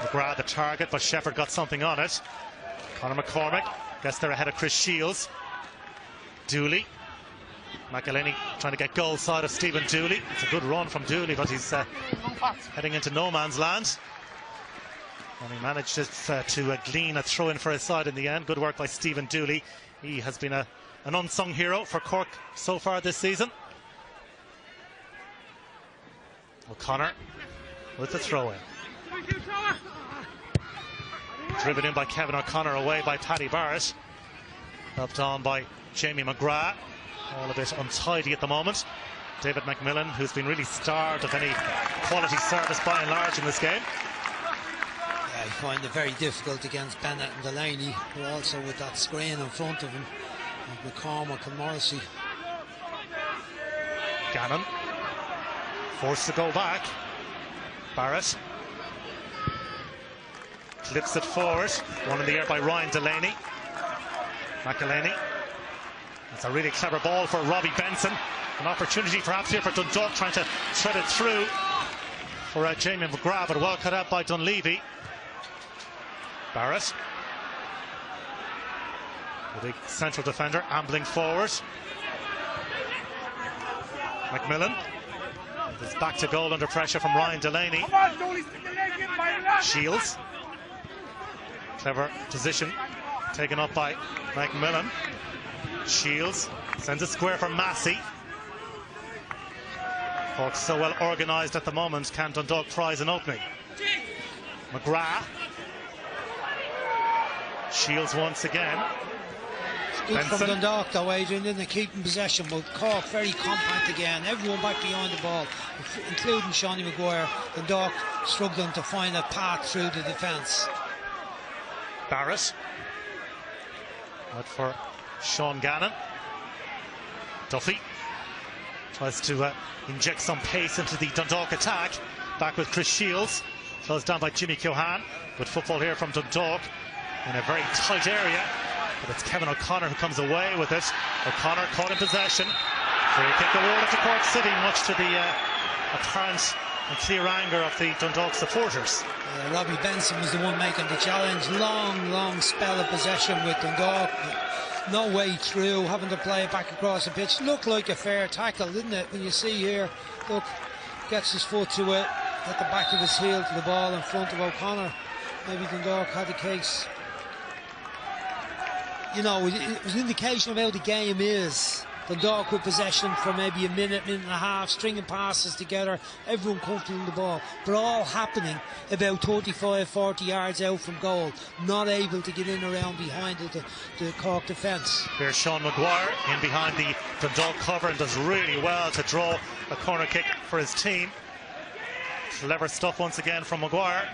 McGrath the target, but Shefford got something on it. Conor McCormick gets there ahead of Chris Shields. Dooley. McElhaney trying to get goal side of Stephen Dooley. It's a good run from Dooley, but he's heading into no man's land. And he managed to glean a throw in for his side in the end. Good work by Stephen Dooley. He has been an unsung hero for Cork so far this season. O'Connor with the throw in. Driven in by Kevin O'Connor, away by Paddy Barrett. Helped on by Jamie McGrath. All a bit untidy at the moment. David McMillan, who's been really starved of any quality service by and large in this game. Yeah, I find it very difficult against Bennett and Delaney, who also with that screen in front of him, with McCormick and Morrissey. Gannon forced to go back. Barrett clips it forward. One in the air by Ryan Delaney. McElhaney. That's a really clever ball for Robbie Benson. An opportunity perhaps here for Dundalk, trying to thread it through for Jamie McGrath, but well cut out by Dunleavy. Barrett, the big central defender, ambling forward. McMillan is back to goal under pressure from Ryan Delaney. Shields, clever position taken up by McMillan. Shields sends it square for Massey. Cork so well organised at the moment. Can Dundalk prize an opening? McGrath. Shields once again. Good from Dundalk though, Adrian, didn't they? Keeping possession, but Cork very compact again. Everyone back behind the ball, including Shawnee Maguire. Dundalk struggling to find a path through the defence. Barrett. Out for Sean Gannon. Duffy tries to inject some pace into the Dundalk attack. Back with Chris Shields. Closed down by Jimmy Keohane. Good football here from Dundalk. in a very tight area. But it's Kevin O'Connor who comes away with it. O'Connor caught in possession. Free kick awarded to Cork City, much to the apparent and clear anger of the Dundalk supporters. Robbie Benson was the one making the challenge. Long spell of possession with Dundalk. No way through, having to play it back across the pitch. Looked like a fair tackle, didn't it? When you see here, look, gets his foot to it, at the back of his heel to the ball in front of O'Connor. Maybe Dundalk had the case. You know, it was an indication of how the game is. Dundalk with possession for maybe a minute and a half, stringing passes together, everyone comfortable in the ball, but all happening about 35-40 yards out from goal, not able to get in around behind the Cork defence. Here's Sean Maguire in behind the Dundalk cover and does really well to draw a corner kick for his team. Clever stuff once again from Maguire.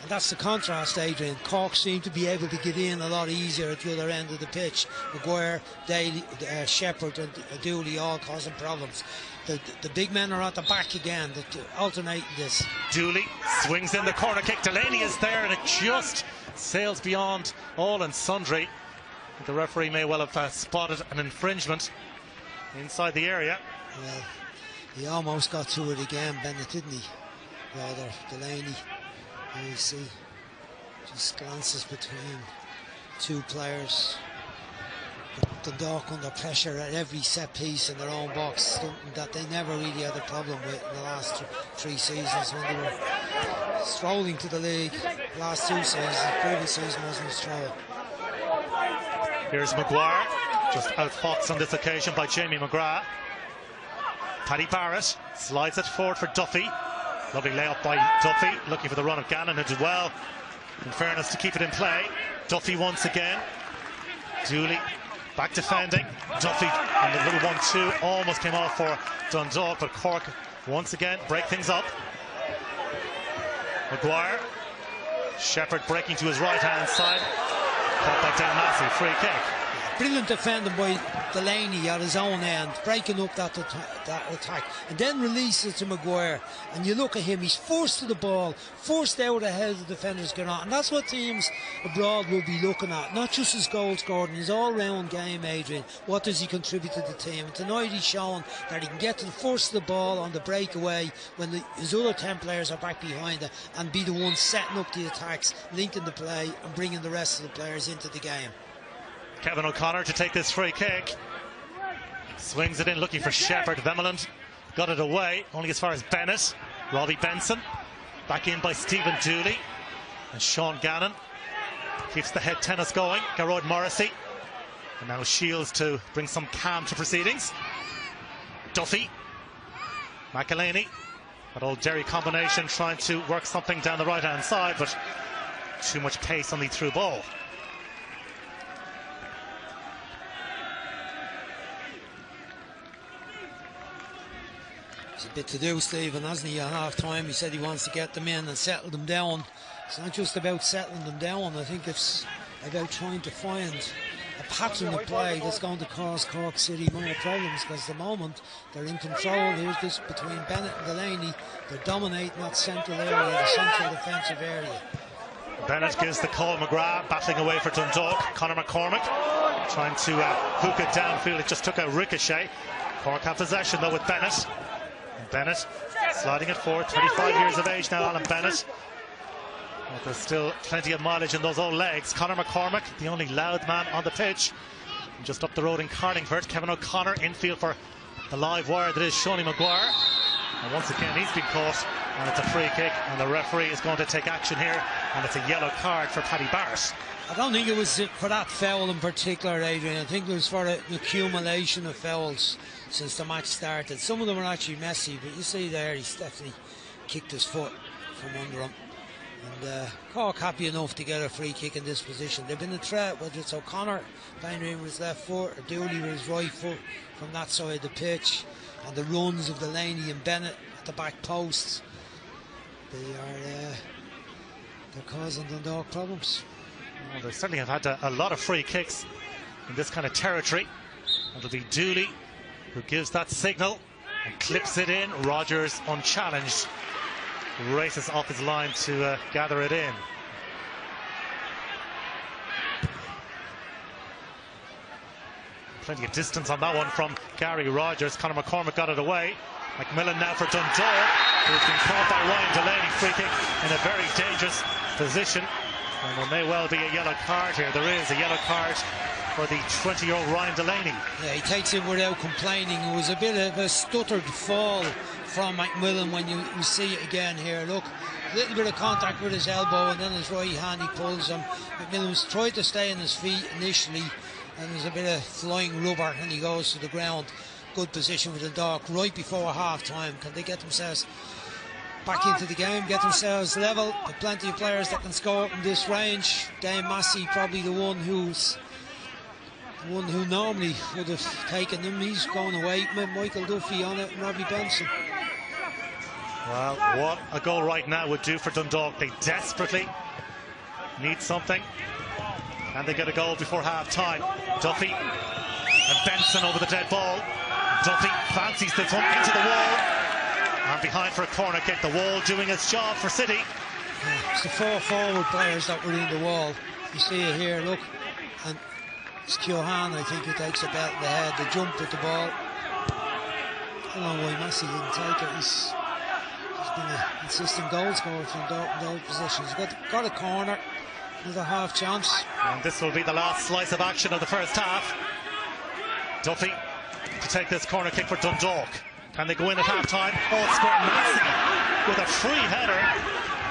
And that's the contrast, Adrian. Cork seem to be able to get in a lot easier at the other end of the pitch. Maguire, Daly, Shepherd and Dooley all causing problems. The big men are at the back again, alternating this. Dooley swings in the corner kick. Delaney is there and it just sails beyond all and sundry. The referee may well have spotted an infringement inside the area. Well, he almost got to it again, Bennett, didn't he? Rather, Delaney. You see, just glances between two players. Dundalk under pressure at every set piece in their own box, something that they never really had a problem with in the last three seasons when they were strolling to the league. Last two seasons, previous season wasn't a stroll. Here's Maguire, just outfoxed on this occasion by Jamie McGrath. Paddy Barrett slides it forward for Duffy. Lovely layup by Duffy, looking for the run of Gannon, who did well, in fairness, to keep it in play. Duffy once again. Dooley back defending. Duffy and the little 1-2 almost came off for Dundalk, but Cork once again break things up. Maguire. Shepherd breaking to his right-hand side. Caught by Dan Massey, free kick. Brilliant defending by Delaney at his own end, breaking up that attack, and then releases to Maguire. And you look at him, he's forced to the ball, forced out ahead of the defenders get on. And that's what teams abroad will be looking at, not just his goal scoring, his all-round game, Adrian. What does he contribute to the team? And tonight he's shown that he can get to the force of the ball on the breakaway when his other 10 players are back behind it, and be the one setting up the attacks, linking the play, and bringing the rest of the players into the game. Kevin O'Connor to take this free kick. Swings it in, looking for Shepherd. Vemeland got it away, only as far as Bennett. Robbie Benson. Back in by Stephen Dooley. And Sean Gannon keeps the head tennis going. Garrod Morrissey. And now Shields to bring some calm to proceedings. Duffy. McElhaney. That old Derry combination trying to work something down the right-hand side, but too much pace on the through ball. A bit to do, Stephen, hasn't he? At half time, he said he wants to get them in and settle them down. It's not just about settling them down, I think it's about trying to find a pattern of play that's going to cause Cork City more problems, because at the moment they're in control. Here's this between Bennett and Delaney, they're dominating that central area, the central defensive area. Bennett gives the call. McGrath battling away for Dundalk. Conor McCormick trying to hook it downfield. It just took a ricochet. Cork have possession though with Bennett. Bennett sliding it forward, 35 years of age now, Alan Bennett. But there's still plenty of mileage in those old legs. Conor McCormick, the only loud man on the pitch. And just up the road in Carlingford, Kevin O'Connor infield for the live wire that is Shawnee Maguire. And once again, he's been caught, and it's a free kick, and the referee is going to take action here, and it's a yellow card for Paddy Barrett. I don't think it was for that foul in particular, Adrian. I think it was for an accumulation of fouls since the match started. Some of them are actually messy, but you see there, he's definitely kicked his foot from under him. And Cork happy enough to get a free kick in this position. They've been a threat, whether it's O'Connor playing in with his left foot or Dooley with his right foot from that side of the pitch, and the runs of Delaney and Bennett at the back posts. They're causing Dundalk problems. Well, they certainly have had a lot of free kicks in this kind of territory. It'll be Dooley who gives that signal and clips it in. Rogers, unchallenged, races off his line to gather it in. Plenty of distance on that one from Gary Rogers. Conor McCormick got it away. McMillan now for Dundalk, who's been caught by Ryan Delaney, free kick in a very dangerous position. And there may well be a yellow card here. There is a yellow card for the 20-year-old Ryan Delaney. Yeah, he takes it without complaining. It was a bit of a stuttered fall from McMillan when you see it again here. Look, a little bit of contact with his elbow, and then his right hand he pulls him. McMillan's tried to stay on his feet initially, and there's a bit of flying rubber, and he goes to the ground. Good position with the Dundalk right before half-time. Can they get themselves back into the game, get themselves level? There are plenty of players that can score in this range. Dane Massey probably the one who normally would have taken them. He's going away. Michael Duffy on it, and Robbie Benson. Well, what a goal right now would do for Dundalk. They desperately need something, and they get a goal before half-time. Duffy and Benson over the dead ball. Duffy fancies this one into the wall, and behind for a corner kick. The wall doing its job for City. It's the 4 forward players that were in the wall. You see it here, look, and it's Keohane, I think, who takes a belt in the head. They jump with the ball. I don't know why Massey didn't take it. He's been a consistent goal scorer from those positions. He's got a corner, another half chance. And this will be the last slice of action of the first half. Duffy to take this corner kick for Dundalk. Can they go in at half-time? Oh, it's scored Massey with a free header.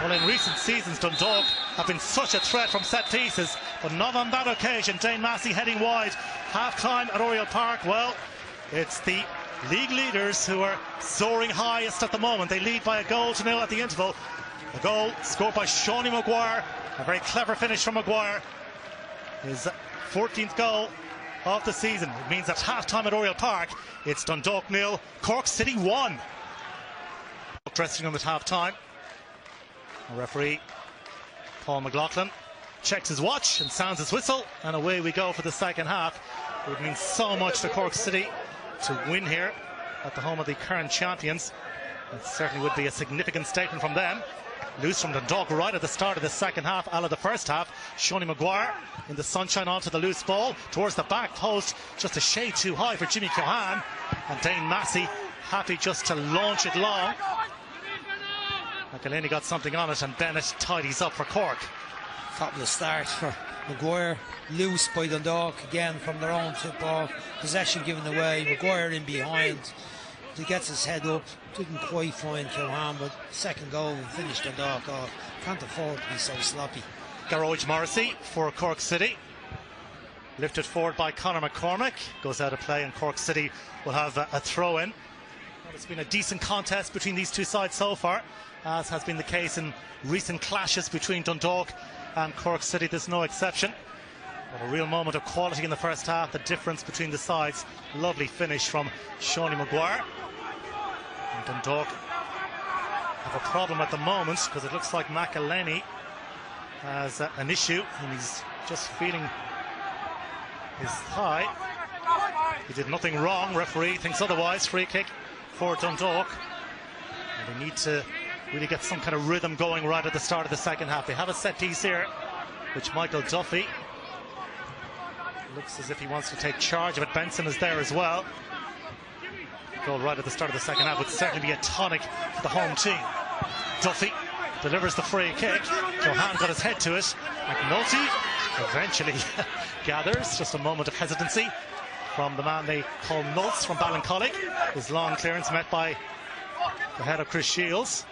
Well, in recent seasons, Dundalk have been such a threat from set pieces, but not on that occasion. Dane Massey heading wide. Half-time at Oriel Park. Well, it's the league leaders who are soaring highest at the moment. They lead by 1-0 at the interval. A goal scored by Shawnee Maguire. A very clever finish from Maguire. His 14th goal of the season. It means at half-time at Oriel Park, it's Dundalk 0, Cork City 1. Dressing room at half-time. The referee, Paul McLaughlin, checks his watch and sounds his whistle, and away we go for the second half. It means so much to Cork City to win here at the home of the current champions. It certainly would be a significant statement from them. Loose from Dundalk right at the start of the second half, out of the first half. Shawnee Maguire in the sunshine onto the loose ball towards the back post, just a shade too high for Jimmy Keohane, and Dane Massey happy just to launch it long. McElhaney got something on it, and Bennett tidies up for Cork. Fabulous start for Maguire. Loose by Dundalk again from their own tip ball. Possession given away. Maguire in behind. He gets his head up. Didn't quite find Keohane, but second goal and finished Dundalk off. Can't afford to be so sloppy. Garage Morrissey for Cork City. Lifted forward by Conor McCormick. Goes out of play, and Cork City will have a throw-in. Well, it's been a decent contest between these two sides so far, as has been the case in recent clashes between Dundalk and Cork City. There's no exception. But a real moment of quality in the first half. The difference between the sides. Lovely finish from Shawnee Maguire. And Dundalk have a problem at the moment, because it looks like McElhaney has an issue, and he's just feeling his thigh. He did nothing wrong. Referee thinks otherwise. Free kick for Dundalk. And they need to really get some kind of rhythm going right at the start of the second half. They have a set piece here, which Michael Duffy looks as if he wants to take charge of it. Benson is there as well. Goal right at the start of the second half would certainly be a tonic for the home team. Duffy delivers the free kick. Keohane got his head to it. McNulty eventually gathers. Just a moment of hesitancy from the man they call Nults from Ballincollig. His long clearance met by the head of Chris Shields.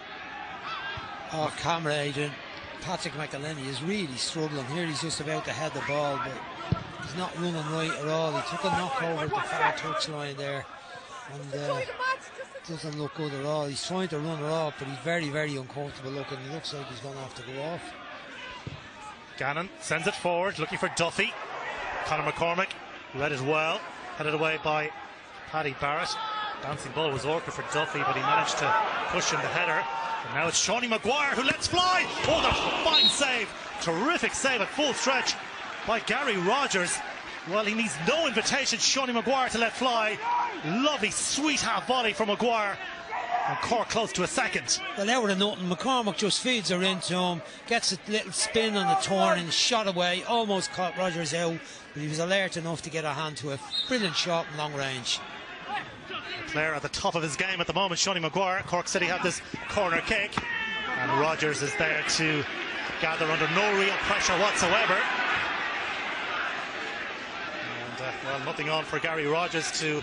Oh, comrade, Patrick McElhaney is really struggling here. He's just about to head the ball, but he's not running right at all. He took a knock over the far touchline there, and doesn't look good at all. He's trying to run it off, but he's very, very uncomfortable looking. He looks like he's going to have to go off. Gannon sends it forward, looking for Duffy. Conor McCormick read it well, headed away by Paddy Barrett. Bouncing ball was ordered for Duffy, but he managed to push in the header. And now it's Shawnee Maguire who lets fly. Oh, that's a fine save. Terrific save at full stretch by Gary Rogers. Well, he needs no invitation, Shawnee Maguire, to let fly. Lovely, sweet half volley from Maguire. And Cork close to a second. Well, out of nothing, McCormick just feeds her into him, gets a little spin on the turn and shot away, almost caught Rogers out, but he was alert enough to get a hand to it. Brilliant shot from long range. A player at the top of his game at the moment, Seanie Maguire. Cork City have this corner kick, and Rogers is there to gather under no real pressure whatsoever. And, well, nothing on for Gary Rogers to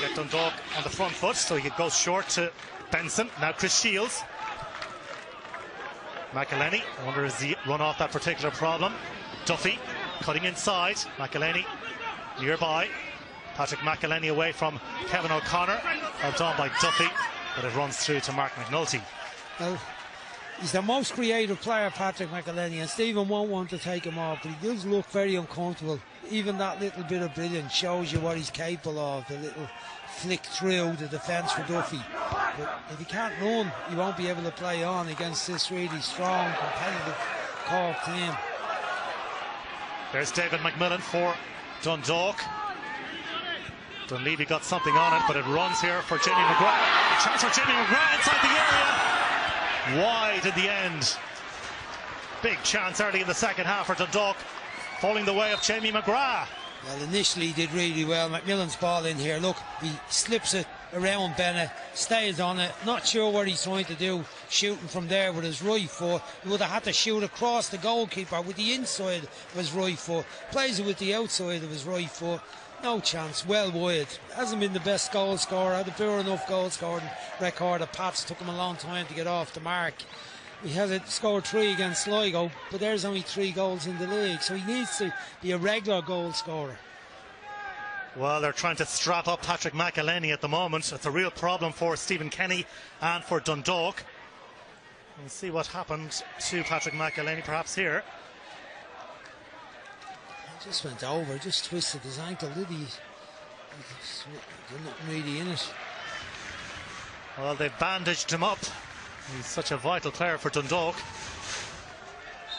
get Dundalk on the front foot, so he goes short to Benson. Now Chris Shields. McElhenney, I wonder is he run off that particular problem. Duffy cutting inside. McElhenney nearby. Patrick McElhenney away from Kevin O'Connor. Helped on by Duffy, but it runs through to Mark McNulty. Well, he's the most creative player, Patrick McElhenney, and Stephen won't want to take him off, but he does look very uncomfortable. Even that little bit of brilliance shows you what he's capable of, the little flick through the defence for Duffy. But if he can't run, he won't be able to play on against this really strong, competitive Cork team. There's David McMillan for Dundalk. Dunleavy got something on it, but it runs here for Jamie McGrath. Chance for Jamie McGrath inside the area. Wide in the end. Big chance early in the second half for Dundalk, falling the way of Jamie McGrath. Well, initially he did really well. McMillan's ball in here. Look, he slips it around Bennett, stays on it. Not sure what he's trying to do, shooting from there with his right foot. He would have had to shoot across the goalkeeper with the inside of his right foot. Plays it with the outside of his right foot. No chance, well wide. Hasn't been the best goal scorer, had a poor enough goal scoring record at Pats. Took him a long time to get off the mark. He has scored 3 against Sligo, but there's only 3 goals in the league, so he needs to be a regular goal scorer. Well, they're trying to strap up Patrick McElhenney at the moment. It's a real problem for Stephen Kenny and for Dundalk. We'll see what happened to Patrick McElhenney perhaps here. Just went over, just twisted his ankle, did he? There's nothing really in it. Well, they've bandaged him up. He's such a vital player for Dundalk.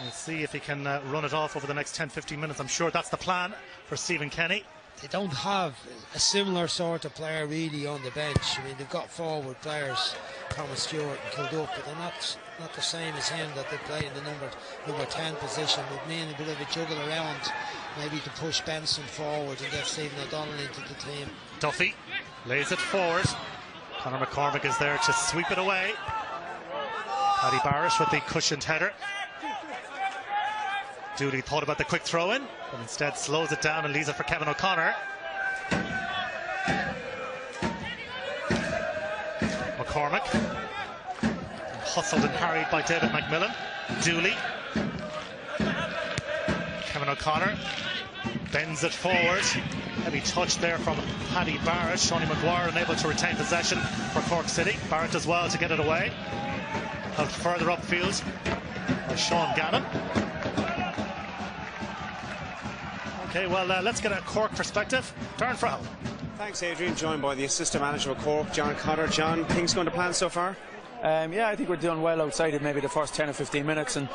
We'll see if he can run it off over the next 10-15 minutes. I'm sure that's the plan for Stephen Kenny. They don't have a similar sort of player really on the bench. I mean, they've got forward players, Thomas Stewart and Kilduff, but they're not the same as him, that they play in the number 10 position. With me and a bit of a juggle around, maybe to push Benson forward and get Stephen O'Donnell into the team. Duffy lays it forward. Conor McCormick is there to sweep it away. Paddy Barrett with the cushioned header. Dooley thought about the quick throw in, but instead slows it down and leaves it for Kevin O'Connor. McCormick, hustled and harried by David McMillan. Dooley, Kevin O'Connor bends it forward. Heavy touch there from Paddy Barrett. Seanie Maguire unable to retain possession for Cork City. Barrett does well to get it away. Helped further upfield by Sean Gannon. Okay, well, let's get a Cork perspective. Darren Frahel. Thanks, Adrian. Joined by the assistant manager of Cork, John Cotter. John, things going to plan so far? Yeah, I think we're doing well outside of maybe the first 10 or 15 minutes, and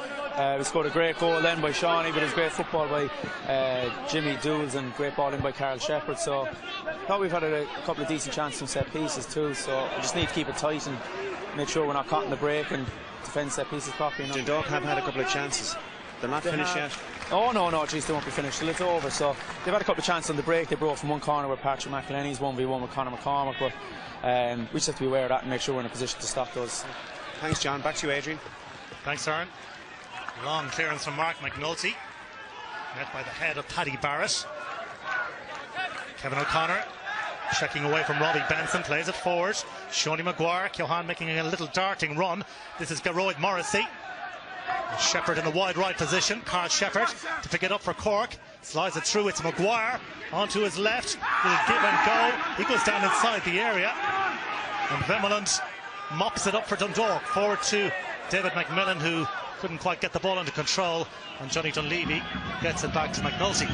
we scored a great goal then by Shawnee, but it was great football by Jimmy Dools and great ball in by Carl Shepherd. So I thought we've had a couple of decent chances from set pieces too, so we just need to keep it tight and make sure we're not caught in the break and defend set pieces properly. Dundalk have had a couple of chances. They're not finished yet. Oh no, geez, they won't be finished till it's over. So they've had a couple of chances on the break. They broke from one corner with Patrick McElhenney's 1v1 with Conor McCormick, but we just have to be aware of that and make sure we're in a position to stop those. Thanks, John. Back to you, Adrian. Thanks, Aaron. Long clearance from Mark McNulty, met by the head of Paddy Barrett. Kevin O'Connor checking away from Robbie Benson, plays it forward. Seanie Maguire, Keohane making a little darting run. This is Geroid Morrissey. Shepherd in the wide right position. Carl Shepherd to pick it up for Cork. Slides it through. It's Maguire onto his left. Will give and go. He goes down inside the area. And Vemeland mops it up for Dundalk. Forward to David McMillan, who couldn't quite get the ball under control. And Johnny Dunleavy gets it back to McNulty.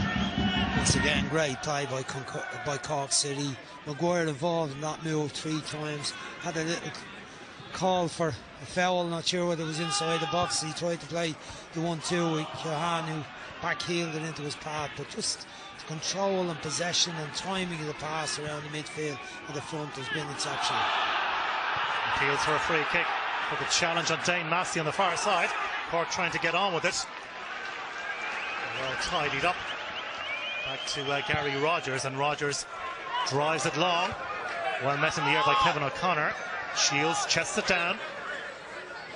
Once again, great play by Cork City. Maguire involved in that move 3 times. Had a little call for a foul, not sure whether it was inside the box. He tried to play the 1-2 with Keohane, who backheeled it into his path, but just the control and possession and timing of the pass around the midfield at the front has been exceptional. Appeals for a free kick for the challenge on Dane Massey on the far side. Cork trying to get on with it. Well tidied up. Back to Gary Rogers, and Rogers drives it long. Well met in the air by Kevin O'Connor. Shields chests it down.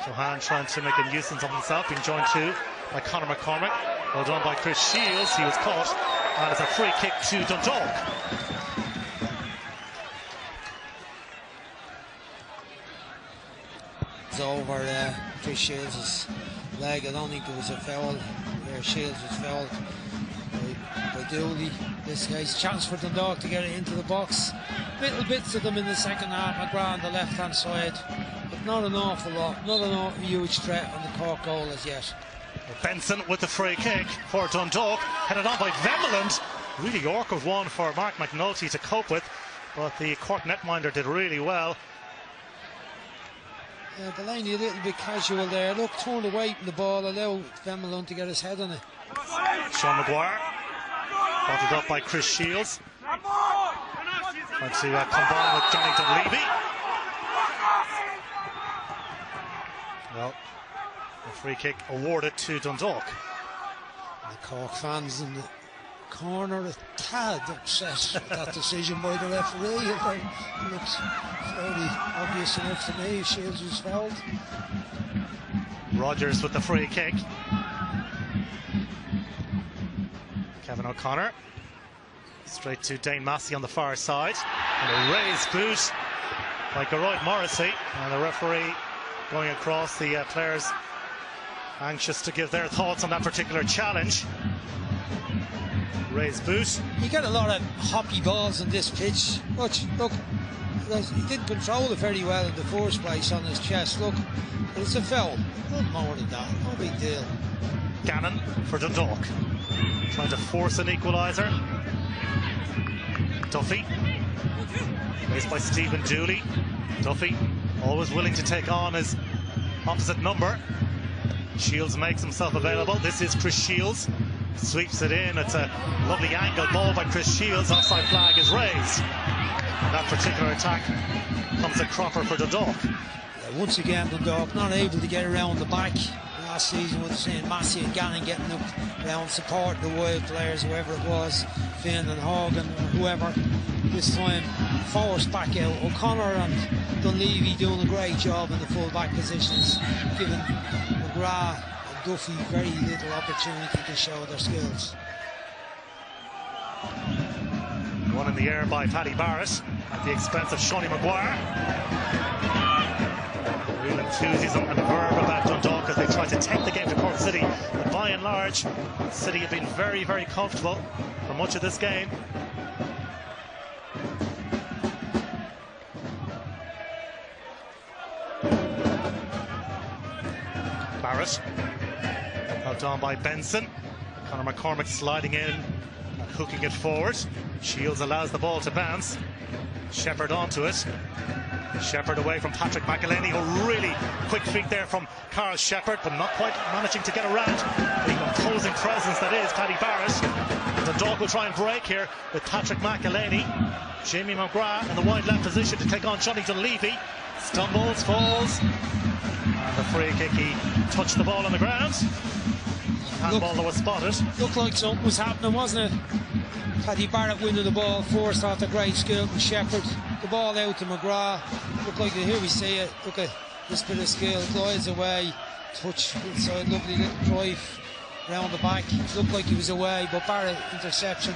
Johan trying to make a nuisance of himself, being joined too by Conor McCormick. Well done by Chris Shields. He was caught, and it's a free kick to Dundalk. It's over Chris Shields' leg. I don't think there was a foul where Shields was fouled by Dooley. This guy's chance for Dundalk to get it into the box. Little bits of them in the second half. McGrath on the left hand side, but not an awful lot. Not a huge threat on the Cork goal as yet. Benson with the free kick for Dundalk, headed on by Vemeland. Really awkward one for Mark McNulty to cope with, but the Cork netminder did really well. Yeah, Delaney a little bit casual there. Look, turned away from the ball, allowed Vemeland to get his head on it. Sean Maguire, bottled up by Chris Shields. Trying to combine with Johnny Dunleavy. Well, the free kick awarded to Dundalk. The Cork fans in the corner a tad upset with that decision by the referee. It looks fairly obvious enough to me. Shields was fouled. Rogers with the free kick. Kevin O'Connor straight to Dane Massey on the far side, and a raised boot by Geroid Morrissey, and the referee going across. The players anxious to give their thoughts on that particular challenge. Raised boot. You get a lot of hoppy balls on this pitch. Look, he didn't control it very well in the first place on his chest. Look, it's a foul. Not more than that. No big deal. Gannon for Dundalk, trying to force an equaliser. Duffy, raised by Stephen Dooley. Duffy, always willing to take on his opposite number. Shields makes himself available. This is Chris Shields. Sweeps it in. It's a lovely angle ball by Chris Shields. Offside flag is raised. And that particular attack comes a cropper for Dundalk. Yeah, once again, Dundalk not able to get around the back. Last season, we've seen Massey and Gannon getting up around, supporting the wild players, whoever it was, Finn and Hogan or whoever. This time, forced back out. O'Connor and Dunleavy doing a great job in the full back positions, giving McGrath and Duffy very little opportunity to show their skills. One in the air by Paddy Barrett at the expense of Shawnee Maguire. Real enthusiasm and verve about Dundalk as they try to take the game to Cork City. But by and large, City have been very, very comfortable for much of this game. Barrett, helped on by Benson. Conor McCormick sliding in and hooking it forward. Shields allows the ball to bounce. Shepherd onto it. Shepherd away from Patrick McElhaney. A really quick feet there from Carl Shepherd, but not quite managing to get around the opposing presence that is Paddy Barrett. Dundalk will try and break here with Patrick McElhaney. Jamie McGrath in the wide left position to take on Johnny Dunleavy. Stumbles, falls. And the free kick, he touched the ball on the ground. Handball that was spotted. Looked like something was happening, wasn't it? Paddy Barrett winning the ball, forced off the great skill from Shepherd. The ball out to McGrath. Looked like, here we see it. Look at this bit of skill. Glides away. Touch inside. Lovely little drive round the back. Looked like he was away, but Barrett interception.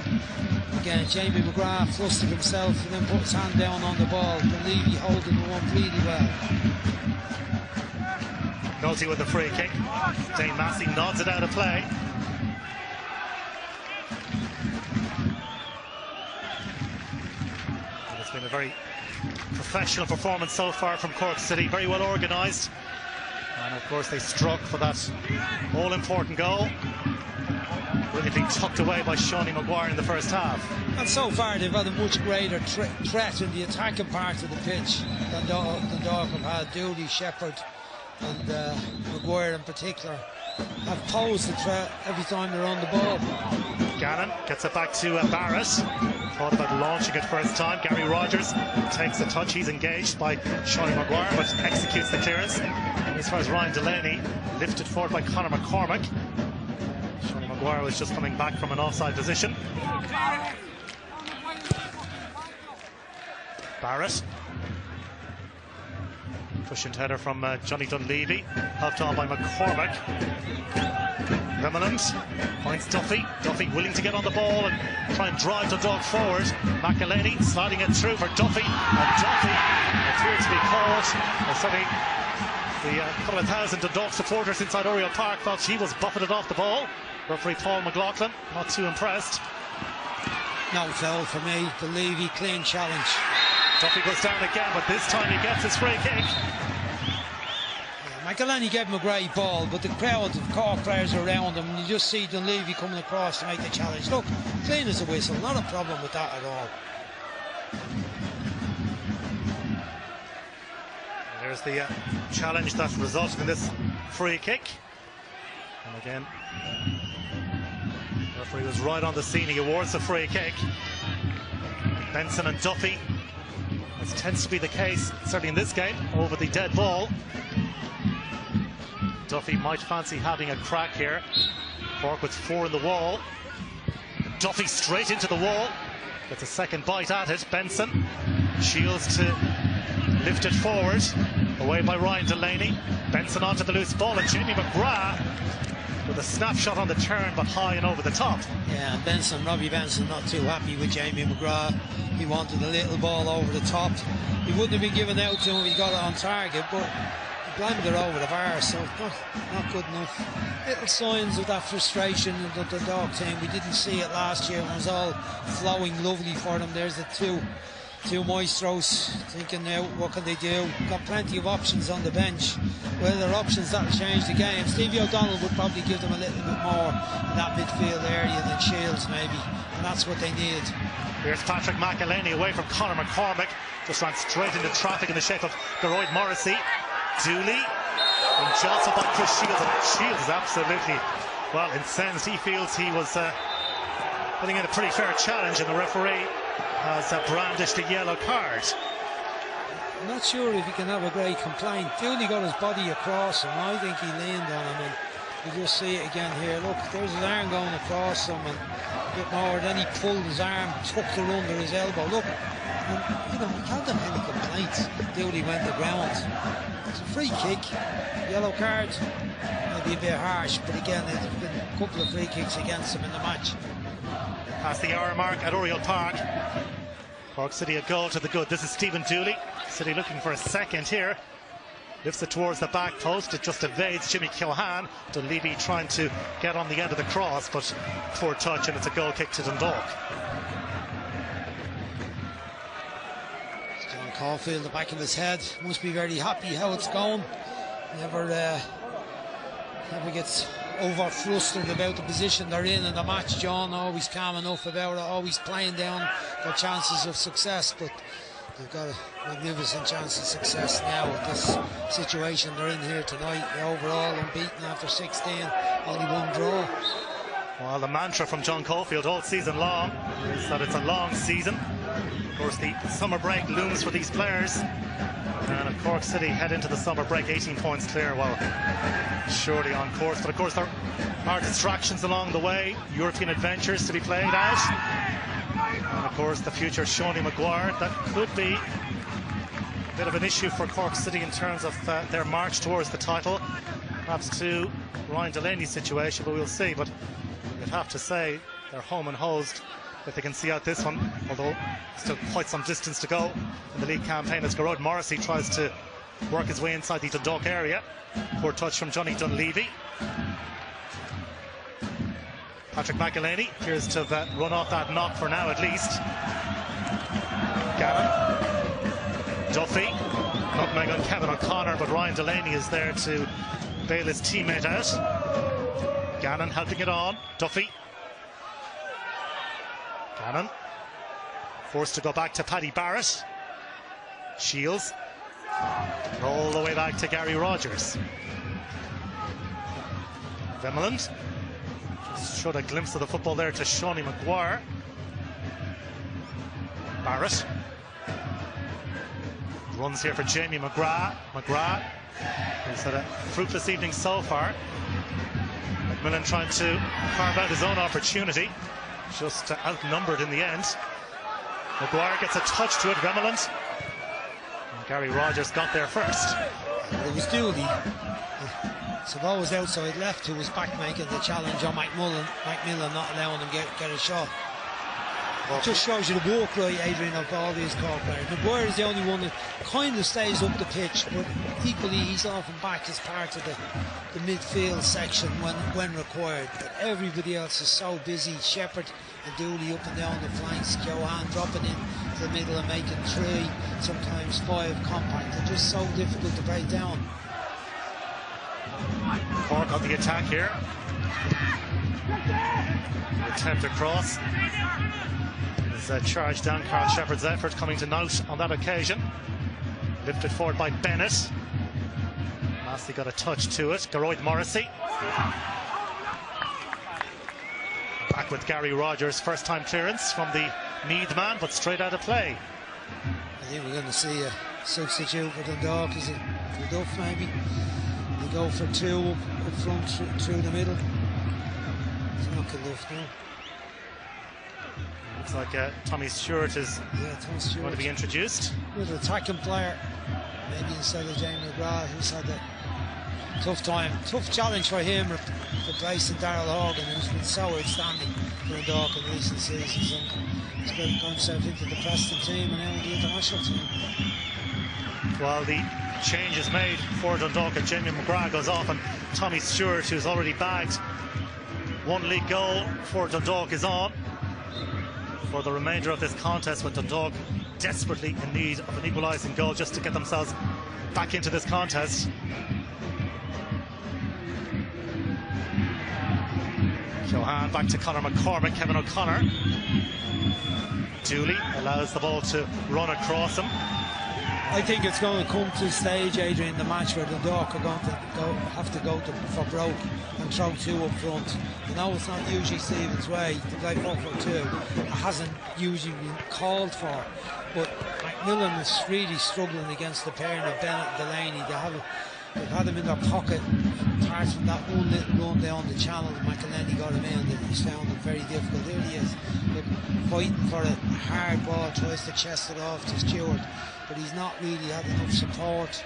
Again, Jamie McGrath flustered himself and then put his hand down on the ball. Dunleavy holding the one really well. Nolte with the free kick. Dane Massey nods it out of play. And it's been a very professional performance so far from Cork City, very well organised. And of course they struck for that all-important goal. Brilliantly tucked away by Shawnee Maguire in the first half. And so far they've had a much greater threat in the attacking part of the pitch than Dundalk have had. Dooley, Shepherd and Maguire in particular have posed the threat every time they're on the ball. Gannon gets it back to Barrett. Thought about launching it first time. Gary Rogers takes the touch. He's engaged by Shawnee Maguire, but executes the clearance. And as far as Ryan Delaney, lifted forward by Conor McCormack. Shawnee Maguire was just coming back from an offside position. Barrett. Cushioned header from Johnny Dunleavy, helped on by McCormack. Remnant finds Duffy. Duffy willing to get on the ball and try and drive Dundalk forward. McElhaney sliding it through for Duffy. And Duffy appeared to be caught. Certainly the couple of thousand Dundalk supporters inside Oriel Park thought he was buffeted off the ball. Referee Paul McLaughlin not too impressed. No foul for me. Dunleavy, clean challenge. Duffy goes down again, but this time he gets his free kick. McElhaney gave him a great ball, but the crowd of Cork players are around him, and you just see Dunleavy coming across to make the challenge. Look, clean as a whistle, not a problem with that at all. And there's the challenge that resulted in this free kick. And again, the referee was right on the scene. He awards the free kick. Benson and Duffy, as tends to be the case, certainly in this game, over the dead ball. Duffy might fancy having a crack here. Cork with 4 in the wall. Duffy straight into the wall. Gets a second bite at it. Benson. Shields to lift it forward. Away by Ryan Delaney. Benson onto the loose ball, and Jamie McGrath with a snapshot on the turn, but high and over the top. Yeah, Benson, Robbie Benson, not too happy with Jamie McGrath. He wanted a little ball over the top. He wouldn't have been given out to him if he got it on target, but blamed it over the bar, so not good enough. Little signs of that frustration in the Dundalk team. We didn't see it last year. It was all flowing lovely for them. There's the two maestros thinking now, what can they do? Got plenty of options on the bench. Well, there are options that'll change the game. Stevie O'Donnell would probably give them a little bit more in that midfield area than Shields maybe, and that's what they need. Here's Patrick McElhaney away from Conor McCormack. Just ran straight into traffic in the shape of Geroid Morrissey. Dooley being jostled by Chris Shields, and Shields is absolutely, well, incensed. He feels he was putting in a pretty fair challenge, and the referee has brandished a yellow card. I'm not sure if he can have a great complaint. Dooley got his body across him. I think he leaned on him, and you just see it again here. Look, there's his arm going across him, and a bit more. Then he pulled his arm, tucked it under his elbow. Look, and, you know, he can't have any complaints. Dooley went to ground. It's a free kick, yellow card, maybe a bit harsh, but again, there's been a couple of free kicks against him in the match. Past the hour mark at Oriel Park. Cork City a goal to the good. This is Stephen Dooley. City looking for a second here. Lifts it towards the back post. It just evades Jimmy Keohane. Dunleavy trying to get on the end of the cross, but poor touch, and it's a goal kick to Dundalk. John Caulfield, the back of his head, must be very happy how it's going. Never gets over flustered about the position they're in the match. John always calm enough about it, always playing down their chances of success, but they've got a magnificent chance of success now with this situation they're in here tonight. They're overall unbeaten after 16, only one draw. Well, the mantra from John Caulfield all season long is that it's a long season. Of course, the summer break looms for these players, and of Cork City head into the summer break 18 points clear. Well, surely on course, but of course there are distractions along the way, European adventures to be played out, and of course the future Shawnee Maguire. That could be a bit of an issue for Cork City in terms of their march towards the title, perhaps to Ryan Delaney's situation, but we'll see. But you'd have to say they're home and hosed if they can see out this one, although still quite some distance to go in the league campaign as Geroid Morrissey tries to work his way inside the Dundalk area. Poor touch from Johnny Dunleavy. Patrick McElhaney appears to have run off that knock for now at least. Gannon. Duffy. Nutmeg on Kevin O'Connor, but Ryan Delaney is there to bail his teammate out. Gannon helping it on. Duffy. Gannon forced to go back to Paddy Barrett. Shields all the way back to Gary Rogers. Vemeland Showed a glimpse of the football there to Shawnee Maguire. Barrett. Runs here for Jamie McGrath. McGrath, who's had a fruitless evening so far. McMillan trying to carve out his own opportunity. Just outnumbered in the end. Maguire gets a touch to it, Remeland. And Gary Rogers got there first. It was Dooley. Savo was outside left, who was back making the challenge on McMillan not allowing him get a shot. It just shows you the work rate, Adrian, of all these Cork players. Maguire is the only one that kind of stays up the pitch, but equally he's often back as part of the midfield section when required. But everybody else is so busy. Shepherd and Dooley up and down the flanks. Johan dropping in to the middle and making 3, sometimes 5 compact. They're just so difficult to break down. Cork on the attack here. Attempt across. Charge down. Carl Shepherd's effort coming to naught on that occasion. Lifted forward by Bennett. Massey got a touch to it. Geroid Morrissey. Back with Gary Rogers. First time clearance from the Meath man, but straight out of play. I think we're going to see a substitute for Dundalk. Is it Duff maybe? They go for 2 up front through the middle. It's not Duff now. Looks like Tommy Stewart is going to be introduced. With an attacking player, maybe instead of Jamie McGrath, who's had a tough challenge for him, replacing Daryl Horgan, who's been so outstanding for Dundalk in recent seasons, and he's got himself into the Preston team and now in the international team. Well, the change is made for Dundalk, and Jamie McGrath goes off, and Tommy Stewart, who's already bagged 1 league goal for Dundalk, is on for the remainder of this contest, with Dundalk desperately in need of an equalising goal just to get themselves back into this contest. Johan back to Conor McCormick. Kevin O'Connor. Dooley allows the ball to run across him. I think it's going to come to a stage, Adrian, in the match where Dundalk are going to have to go for broke and throw 2 up front. I know it's not usually Stephen's way to play 4-4-2. It hasn't usually been called for. But McMillan is really struggling against the pairing of Bennett and Delaney. They've had him in their pocket. Apart from that one little run down the channel, McElhenney got him in, that he's found it very difficult. There he is, fighting for a hard ball, tries to chest it off to Stewart, but he's not really had enough support,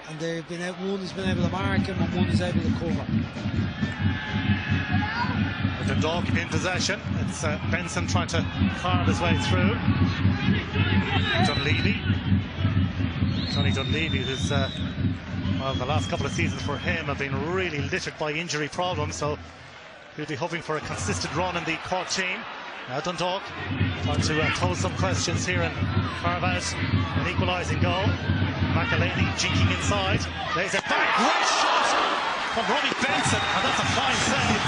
and they've been out. One has been able to mark him and one is able to cover. With Dundalk in possession, it's Benson trying to carve his way through. Johnny Dunleavy, who's well, the last couple of seasons for him have been really littered by injury problems, so he'll be hoping for a consistent run in the Cork team. Now Dundalk trying to pose some questions here and carve out an equalising goal. McElhenney jinking inside, lays it back, great shot from Robbie Benson, and that's a fine save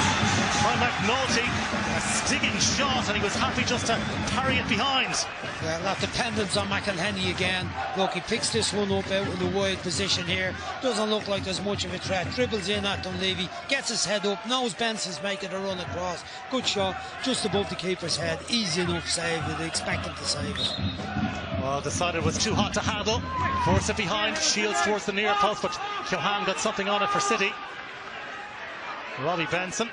by McNulty. A stinging shot, and he was happy just to parry it behind. Well, that dependence on McElhenney again. Look, he picks this one up out in the wide position here. Doesn't look like there's much of a threat. Dribbles in at Dunleavy, gets his head up, knows Benson's making a run across. Good shot, just above the keeper's head. Easy enough save, you'd expect him to save it. Well, decided it was too hot to handle. Force it behind, shields towards the near post, but Johan got something on it for City. Robbie Benson.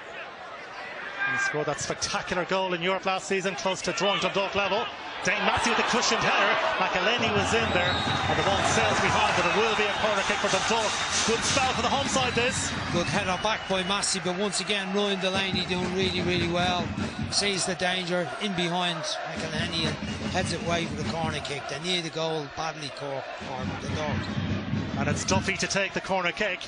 He scored that spectacular goal in Europe last season, close to drawing Dundalk level. Dane Massey with the cushioned header. McElhenney was in there, and the ball sails behind, but it will be a corner kick for Dundalk. Good spell for the home side, this. Good header back by Massey, but once again, Ryan Delaney doing really, really well. Sees the danger in behind McElhenney and heads it away for the corner kick. They need a goal badly, Cork or Dundalk. And it's Duffy to take the corner kick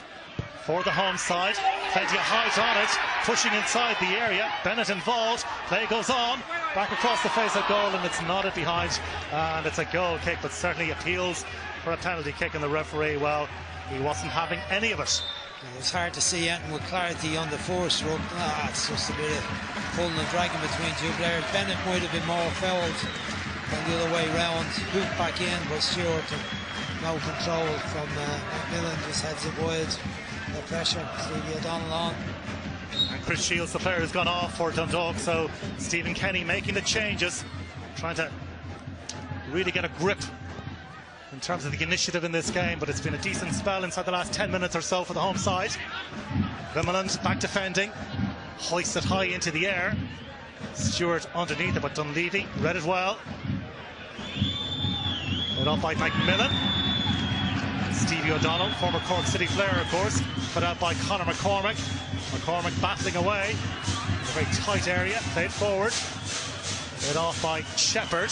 for the home side. Plenty of height on it, pushing inside the area. Bennett involved, play goes on, back across the face of goal, and it's nodded behind, and it's a goal kick, but certainly appeals for a penalty kick, and the referee, well, he wasn't having any of it. It's hard to see anything with clarity on the force rope. It's just a bit of pulling and dragging between 2 players. Bennett might have been more fouled than the other way round. Hooked back in by Stewart, and no control from McMillan, just heads it wide. No pressure. Stevie O'Donnell on. Chris Shields, the player who's gone off for Dundalk, so Stephen Kenny making the changes, trying to really get a grip in terms of the initiative in this game, but it's been a decent spell inside the last 10 minutes or so for the home side. Vimeland back defending, hoisted high into the air. Stewart underneath it, but Dunleavy read it well. Put up by McMillan. Stevie O'Donnell, former Cork City player, of course, put out by Conor McCormick. McCormick battling away. A very tight area, played forward. Put off by Shepherd.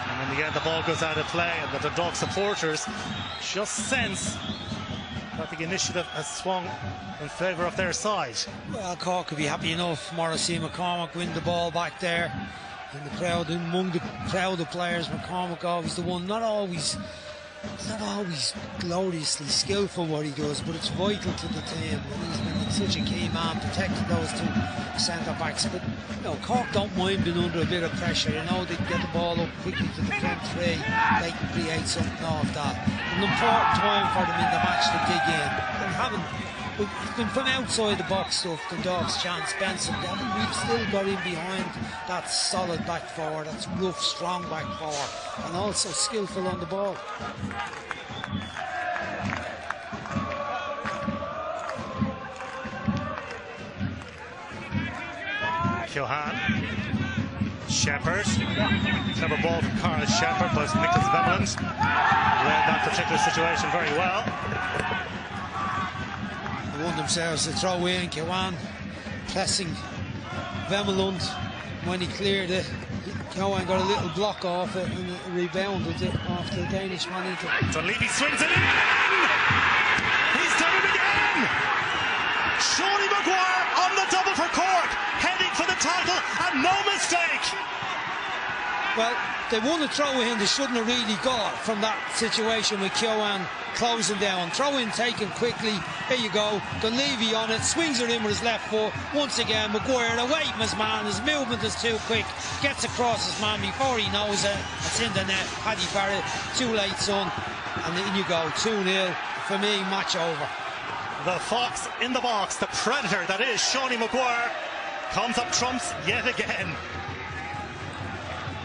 And in the end, the ball goes out of play, and the Dundalk supporters just sense that the initiative has swung in favour of their side. Well, Cork could be happy enough. Morrissey McCormick win the ball back there in the crowd, among the crowd of players. McCormick always the one, not always gloriously skillful what he does, but it's vital to the team, and he's been such a key man protecting those two centre backs. But you know, Cork don't mind being under a bit of pressure. You know, they can get the ball up quickly to the front three, they can create something off that. An important time for them in the match to dig in. And having it's been from outside the box stuff, Dundalk's chance. Benson, we've still got in behind that solid back four, that's rough, strong back four, and also skillful on the ball. Keohane, Shepherd, clever ball from Carl Shepherd, but Nicholas Vimeland read that particular situation very well. They won themselves a throw in. Keohane pressing Vimeland. When he cleared it, Keohane got a little block off it and it rebounded it off the Danish man into it. Dunleavy swings it in! He's done it again! Seanie Maguire on the double for Cork, heading for the title, and no mistake! Well, they won a throw-in they shouldn't have really got from that situation with Keohane closing down. Throw-in taken quickly. Here you go. Dunleavy on it, swings it in with his left foot. Once again, Maguire away from his man. His movement is too quick. Gets across his man before he knows it. It's in the net. Paddy Barrett, too late, son. And in you go, 2-0. For me, match over. The fox in the box, the predator that is Seanie Maguire, comes up trumps yet again.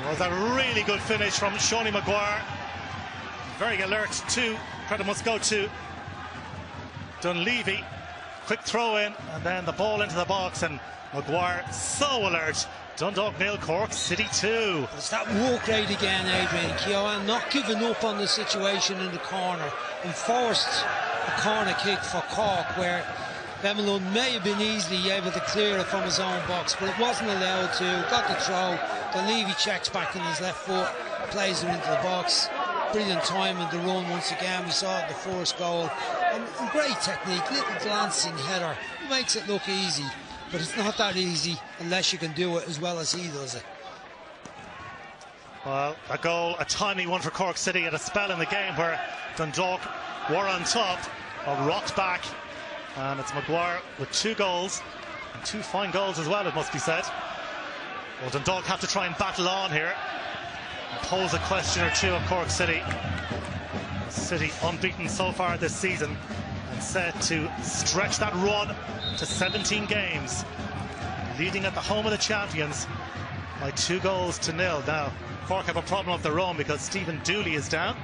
It was a really good finish from Seanie Maguire. Very alert too. Credit must go to Dunleavy. Quick throw in and then the ball into the box, and Maguire so alert. Dundalk 0, Cork City 2. It's that work rate again, Adrian. Keohane not giving up on the situation in the corner and forced a corner kick for Cork, where Vimeland may have been easily able to clear it from his own box, but it wasn't allowed to. Got the throw. Dunleavy checks back in his left foot, plays it into the box. Brilliant time in the run once again. We saw it in the first goal. And great technique, little glancing header. It makes it look easy, but it's not that easy unless you can do it as well as he does it. Well, a goal, a timely one for Cork City at a spell in the game where Dundalk were on top, rocked back. And it's Maguire with 2 goals, and 2 fine goals as well, it must be said. Well, Dundalk have to try and battle on here and pose a question or two of Cork City. City unbeaten so far this season and set to stretch that run to 17 games, leading at the home of the champions by 2-0. Now, Cork have a problem of their own because Stephen Dooley is down.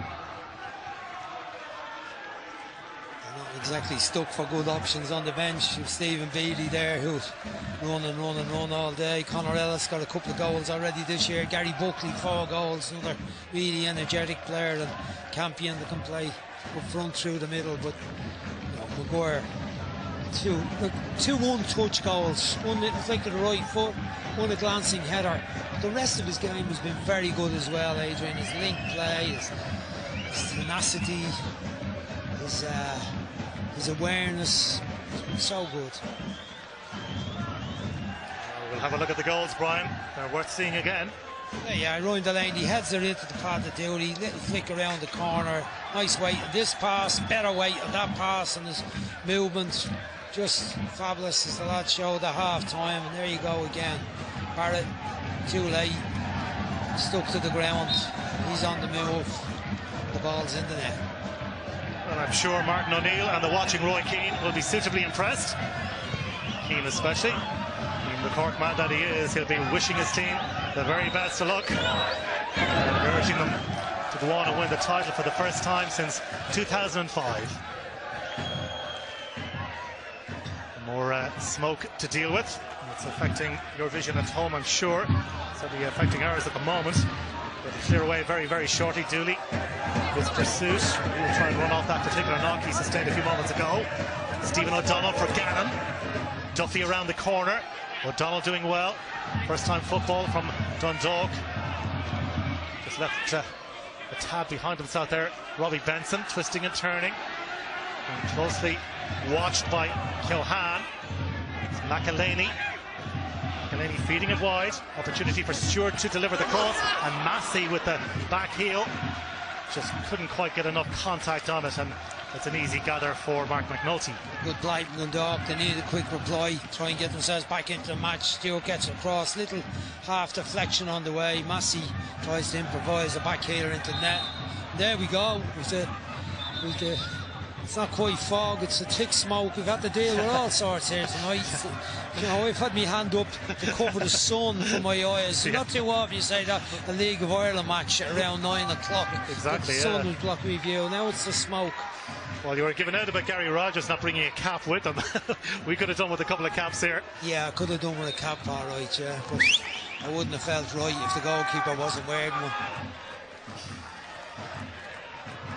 Exactly stuck for good options on the bench. Stephen Beattie there, who's run all day. Conor Ellis got a couple of goals already this year. Gary Buckley 4 goals, another really energetic player and champion that can play up front through the middle. But you know, Maguire, 2 one-touch goals, one little flick of the right foot, one a glancing header. The rest of his game has been very good as well, Adrian. His link play, his tenacity, his awareness has been so good. We'll have a look at the goals, Brian. They're worth seeing again. Yeah, Ryan Delaney heads it into the path of Dooley. Little flick around the corner. Nice weight on this pass, better weight on that pass, and his movement just fabulous, as the lad showed at half time. And there you go again. Barrett, too late, stuck to the ground. He's on the move. The ball's in the net. Well, I'm sure Martin O'Neill and the watching Roy Keane will be suitably impressed. Keane especially. Being the Cork man that he is, he'll be wishing his team the very best of luck, and urging them to go on and win the title for the first time since 2005. More smoke to deal with. It's affecting your vision at home, I'm sure. It's certainly affecting ours at the moment. But to clear away very, very shortly. Dooley, his pursuit. He'll try and run off that particular knock he sustained a few moments ago. Stephen O'Donnell for Gannon. Duffy around the corner. O'Donnell doing well. First time football from Dundalk. Just left a tad behind himself there. Robbie Benson twisting and turning. And closely watched by Keohane. It's McElhaney feeding it wide. Opportunity for Stewart to deliver the cross, and Massey with the back heel just couldn't quite get enough contact on it, and it's an easy gather for Mark McNulty. Good play from Dundalk. They need a quick reply, try and get themselves back into the match. Stewart gets across, little half deflection on the way. Massey tries to improvise a back healer into net. There we go. It's not quite fog, it's a thick smoke. We've had to deal with all sorts here tonight. You know, I've had my hand up to cover the sun from my eyes. Yeah. Not too often you say that a League of Ireland match at around 9 o'clock. Exactly, the sun will block my view. Now it's the smoke. Well, you were giving out about Gary Rogers not bringing a cap with him. We could have done with a couple of caps here. Yeah, I could have done with a cap, all right, yeah. But I wouldn't have felt right if the goalkeeper wasn't wearing one.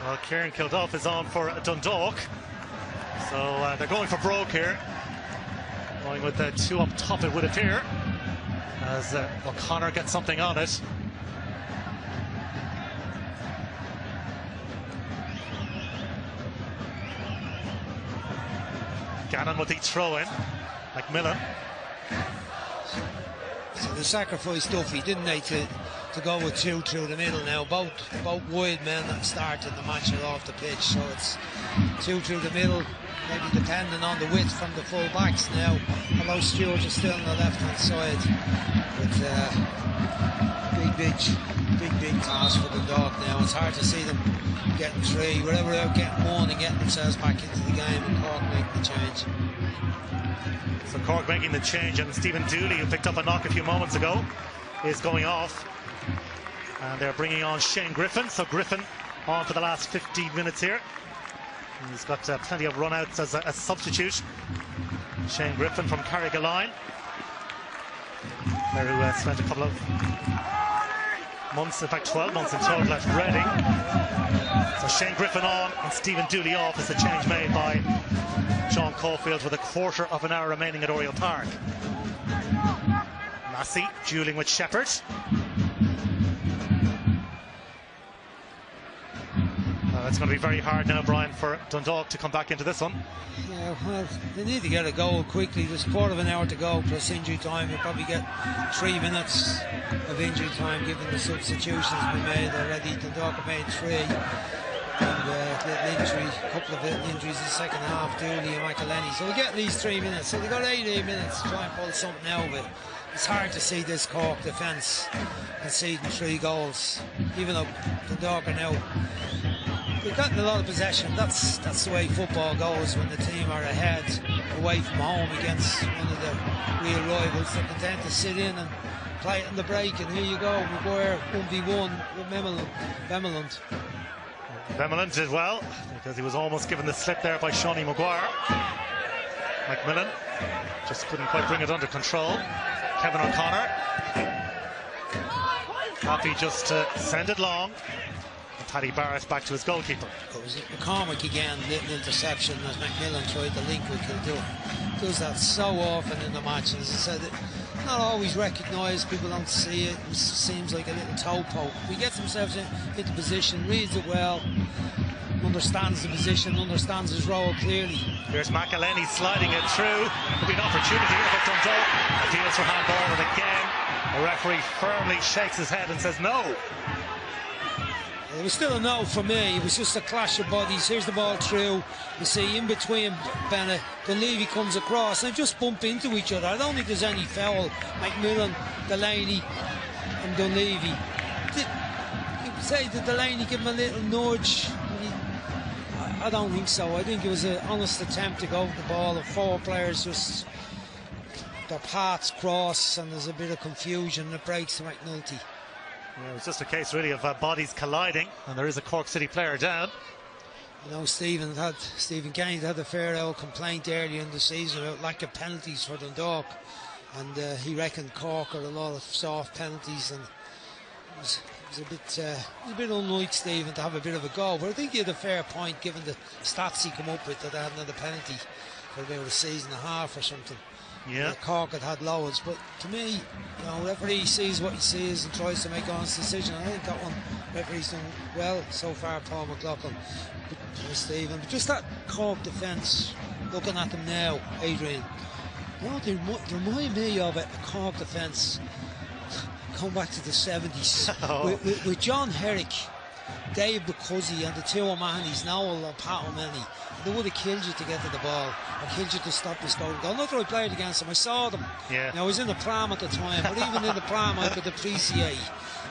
Well, Kieran Kilduff is on for Dundalk, so they're going for broke here, going with the two up top, it would appear, as O'Connor gets something on it. Gannon with the throw in. McMillan. So they sacrificed Duffy, didn't they, to go with two through the middle now. Both wide men that started the match are off the pitch, so it's two through the middle, maybe depending on the width from the full backs now. Although Stewart is still on the left hand side. But big task for the Dundalk now. It's hard to see them getting three, whatever they're getting one and getting themselves back into the game, and Cork making the change. So Cork making the change, and Stephen Dooley, who picked up a knock a few moments ago, is going off. And they're bringing on Shane Griffin. So Griffin on for the last 15 minutes here. He's got plenty of run-outs as a substitute. Shane Griffin from Carrigaline, there, who spent a couple of months, in fact 12 months in total at Reading. So Shane Griffin on and Stephen Dooley off as the change made by John Caulfield with a quarter of an hour remaining at Oriel Park. Massey dueling with Shepherd. It's going to be very hard now, Brian, for Dundalk to come back into this one. Yeah, well, they need to get a goal quickly. There's a quarter of an hour to go plus injury time. We'll probably get 3 minutes of injury time given the substitutions we made already. Dundalk have made 3. And a couple of little injuries in the second half, Dooley and McElhaney. So we'll get at least 3 minutes. So they've got 8 minutes to try and pull something out of it. It's hard to see this Cork defence conceding 3 goals, even though Dundalk are now. They've gotten a lot of possession. That's the way football goes when the team are ahead, away from home against one of the real rivals. They're content to sit in and play it in the break, and here you go, Maguire 1v1 with Bemeland. Bemeland did well because he was almost given the slip there by Shawnee Maguire. McMillan just couldn't quite bring it under control. Kevin O'Connor happy just to send it long. Paddy Barrett back to his goalkeeper. It was McCormick again, little interception as McMillan tried to link with Kildare. Does that so often in the match, and as I said, not always recognised, people don't see it. It seems like a little toe poke. He gets himself into position, reads it well, understands the position, understands his role clearly. Here's McElhaney sliding it through. There'll be an opportunity here for Dundalk. Appeals for handball, and again the referee firmly shakes his head and says no. It was still a no for me. It was just a clash of bodies. Here's the ball through. You see in between Bennett, Dunleavy comes across and they just bump into each other. I don't think there's any foul. McMillan, Delaney and Dunleavy. You could say that Delaney give him a little nudge. I don't think so. I think it was an honest attempt to go with the ball of 4 players just their paths cross and there's a bit of confusion and it breaks to McNulty. Yeah, it was just a case really of bodies colliding, and there is a Cork City player down. You know, Stephen Kenny had a fair old complaint earlier in the season about lack of penalties for Dundalk, and he reckoned Cork had a lot of soft penalties, and it was a bit unlike Stephen to have a bit of a go. But I think he had a fair point given the stats he come up with, that they hadn't had a penalty for about a season and a half or something. Yeah. Cork had loads, but to me, you know, referee sees what he sees and tries to make honest decision. I think that one referee's done well so far, Paul McLaughlin. But Stephen, but just that Cork defence, looking at them now, Adrian, you know, they remind me of a Cork defence come back to the 70s with John Herrick, Dave Bucuzzi and the two O'Mahonys, Noel or Pat O'Mahony. They would have killed you to get to the ball or killed you to stop the scoring goal. Not that I played against them, I saw them. Yeah. Now, I was in the pram at the time, but even in the pram I could appreciate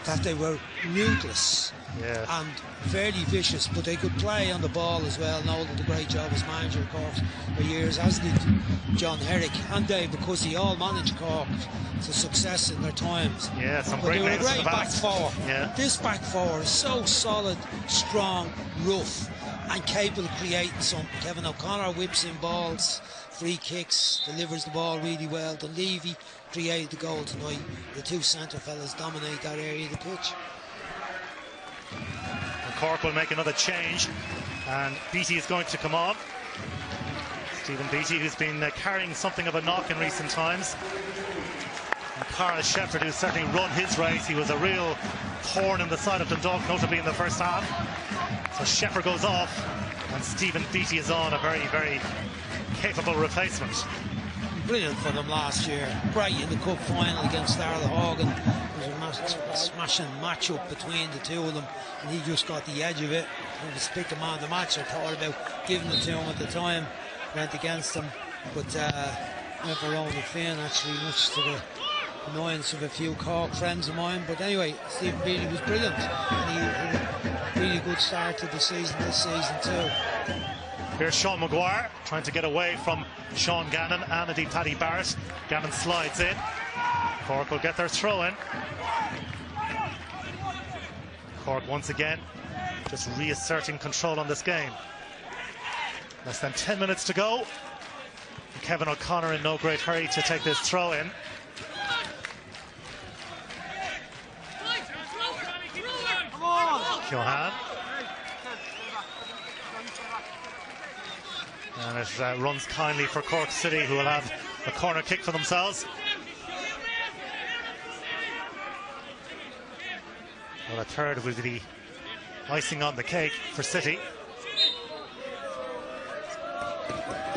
that they were ruthless and fairly vicious, but they could play on the ball as well. Noel did a great job as manager of Cork for years, as did John Herrick and Dave Bucuzzi. All managed Cork to success in their times. Yeah, some but great they were a names great back four. Yeah. This back four is so solid, strong, rough, and capable of creating something. Kevin O'Connor whips in balls, free kicks, delivers the ball really well. Dunleavy created the goal tonight. The two centre fellas dominate that area of the pitch. And Cork will make another change, and Beattie is going to come on. Stephen Beattie, who's been carrying something of a knock in recent times. And Carl Shepherd, who's certainly run his race. He was a real thorn in the side of Dundalk, notably in the first half. So Shepherd goes off, and Stephen Beattie is on, a very, very capable replacement. Brilliant for them last year. Great in the cup final against Darrell Horgan. There was a smashing match-up between the two of them, and he just got the edge of it. He was picked him on the match. I thought about giving it to him at the time. Went against him, but went for Rowan Finn, actually, much to the annoyance of a few Cork friends of mine. But anyway, Stephen Beattie was brilliant, and he had a really good start to the season this season too. Here's Sean Maguire trying to get away from Sean Gannon and indeed Paddy Barrett. Gannon slides in. Cork will get their throw in. Cork once again just reasserting control on this game. Less than 10 minutes to go. Kevin O'Connor in no great hurry to take this throw in. Keohane. And it runs kindly for Cork City, who will have a corner kick for themselves. Well, a third will be the icing on the cake for City.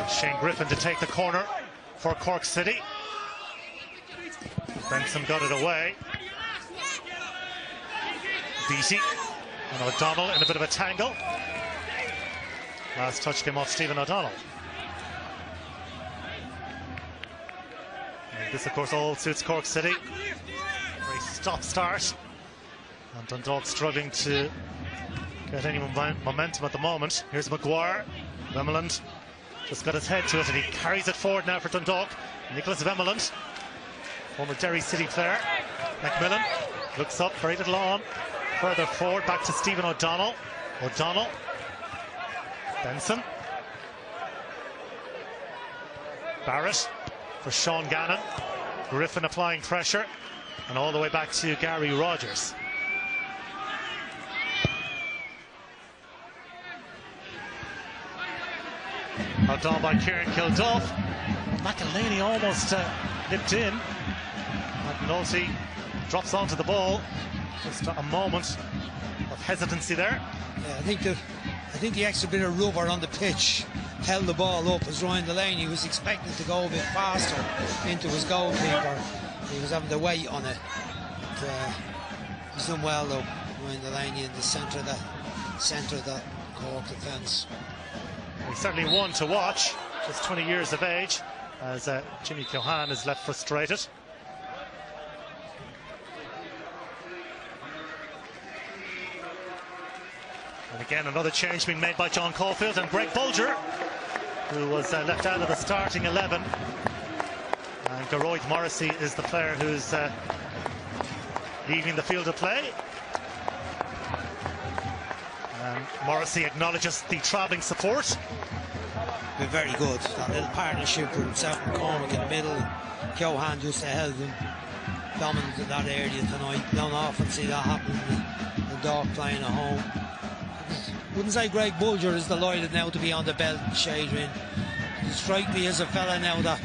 Shane Griffin to take the corner for Cork City. Benson got it away. Beattie and O'Donnell in a bit of a tangle. Last touch came off Stephen O'Donnell. And this, of course, all suits Cork City. Very stop-start. And Dundalk struggling to get any momentum at the moment. Here's Maguire. Vemeland just got his head to it, and he carries it forward now for Dundalk. Nicholas Vemeland, former Derry City player. Macmillan looks up, very little on. Further forward, back to Stephen O'Donnell. O'Donnell. Benson. Barrett for Sean Gannon. Griffin applying pressure. And all the way back to Gary Rogers. Outdone by Kieran Kilduff. McElhaney almost nipped in. McNulty drops onto the ball. Just a moment of hesitancy there. Yeah, I think the extra bit of rubber on the pitch held the ball up as Ryan Delaney was expecting to go a bit faster into his goalkeeper. He was having to wait on it. But, he's done well though, Ryan Delaney, in the centre of that Cork defence. He's certainly one to watch, just 20 years of age, as Jimmy Keohane is left frustrated. And again, another change being made by John Caulfield, and Greg Bolger, who was left out of the starting 11. And And Geroid Morrissey is the player who's leaving the field of play. And Morrissey acknowledges the travelling support. Been very good. That little partnership with himself and Cormac in the middle. Keohane just ahead of them, dominant in that area tonight. Don't often see that happen in Dundalk playing at home. Wouldn't say Greg Bulger is delighted now to be on the bench, Adrian. Strike me as a fella now that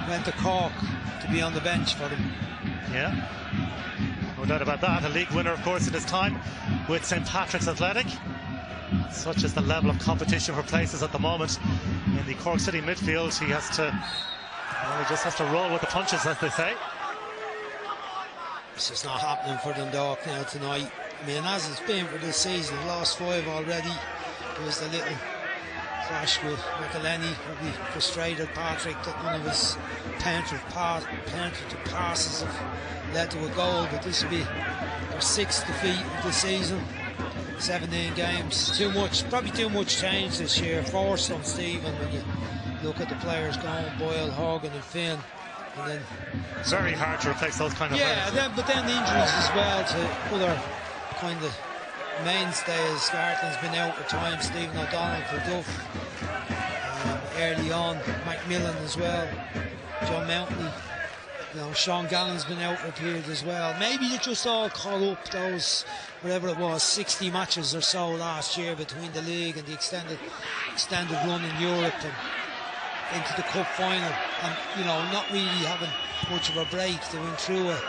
went to Cork to be on the bench for them. Yeah, no doubt about that. A league winner, of course, in his time with St Patrick's Athletic. Such is the level of competition for places at the moment in the Cork City midfield. He has to, well, he just has to roll with the punches, as they say. This is not happening for Dundalk now tonight. I mean, as it's been for this season, lost 5 already. There was the little clash with McElhenney, probably frustrated Patrick that none of his penetrative passes have led to a goal, but this will be their 6th defeat of the season, 17 games. Probably too much change this year, forced on Stephen when you look at the players going, Boyle, Horgan and Finn. And then very hard to replace those kind of players. But then the injuries as well to other kind of mainstays. Scartlin's been out at times, Stephen O'Donnell for Duff early on, Macmillan as well, John Mountney, Sean Gallon's been out for a period as well. Maybe they just all caught up those, whatever it was, 60 matches or so last year between the league and the extended run in Europe and into the cup final, and not really having much of a break. They went through it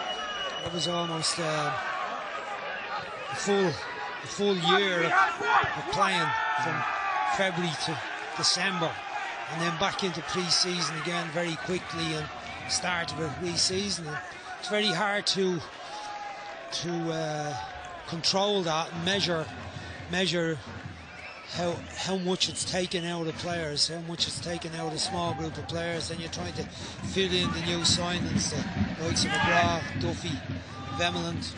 was almost a full year of playing from February to December, and then back into pre-season again very quickly, and start of a pre-season. It's very hard to control that and measure how much it's taken out of players, how much it's taken out of a small group of players. Then you're trying to fill in the new signings, the likes of McGrath, Duffy, Vemeland,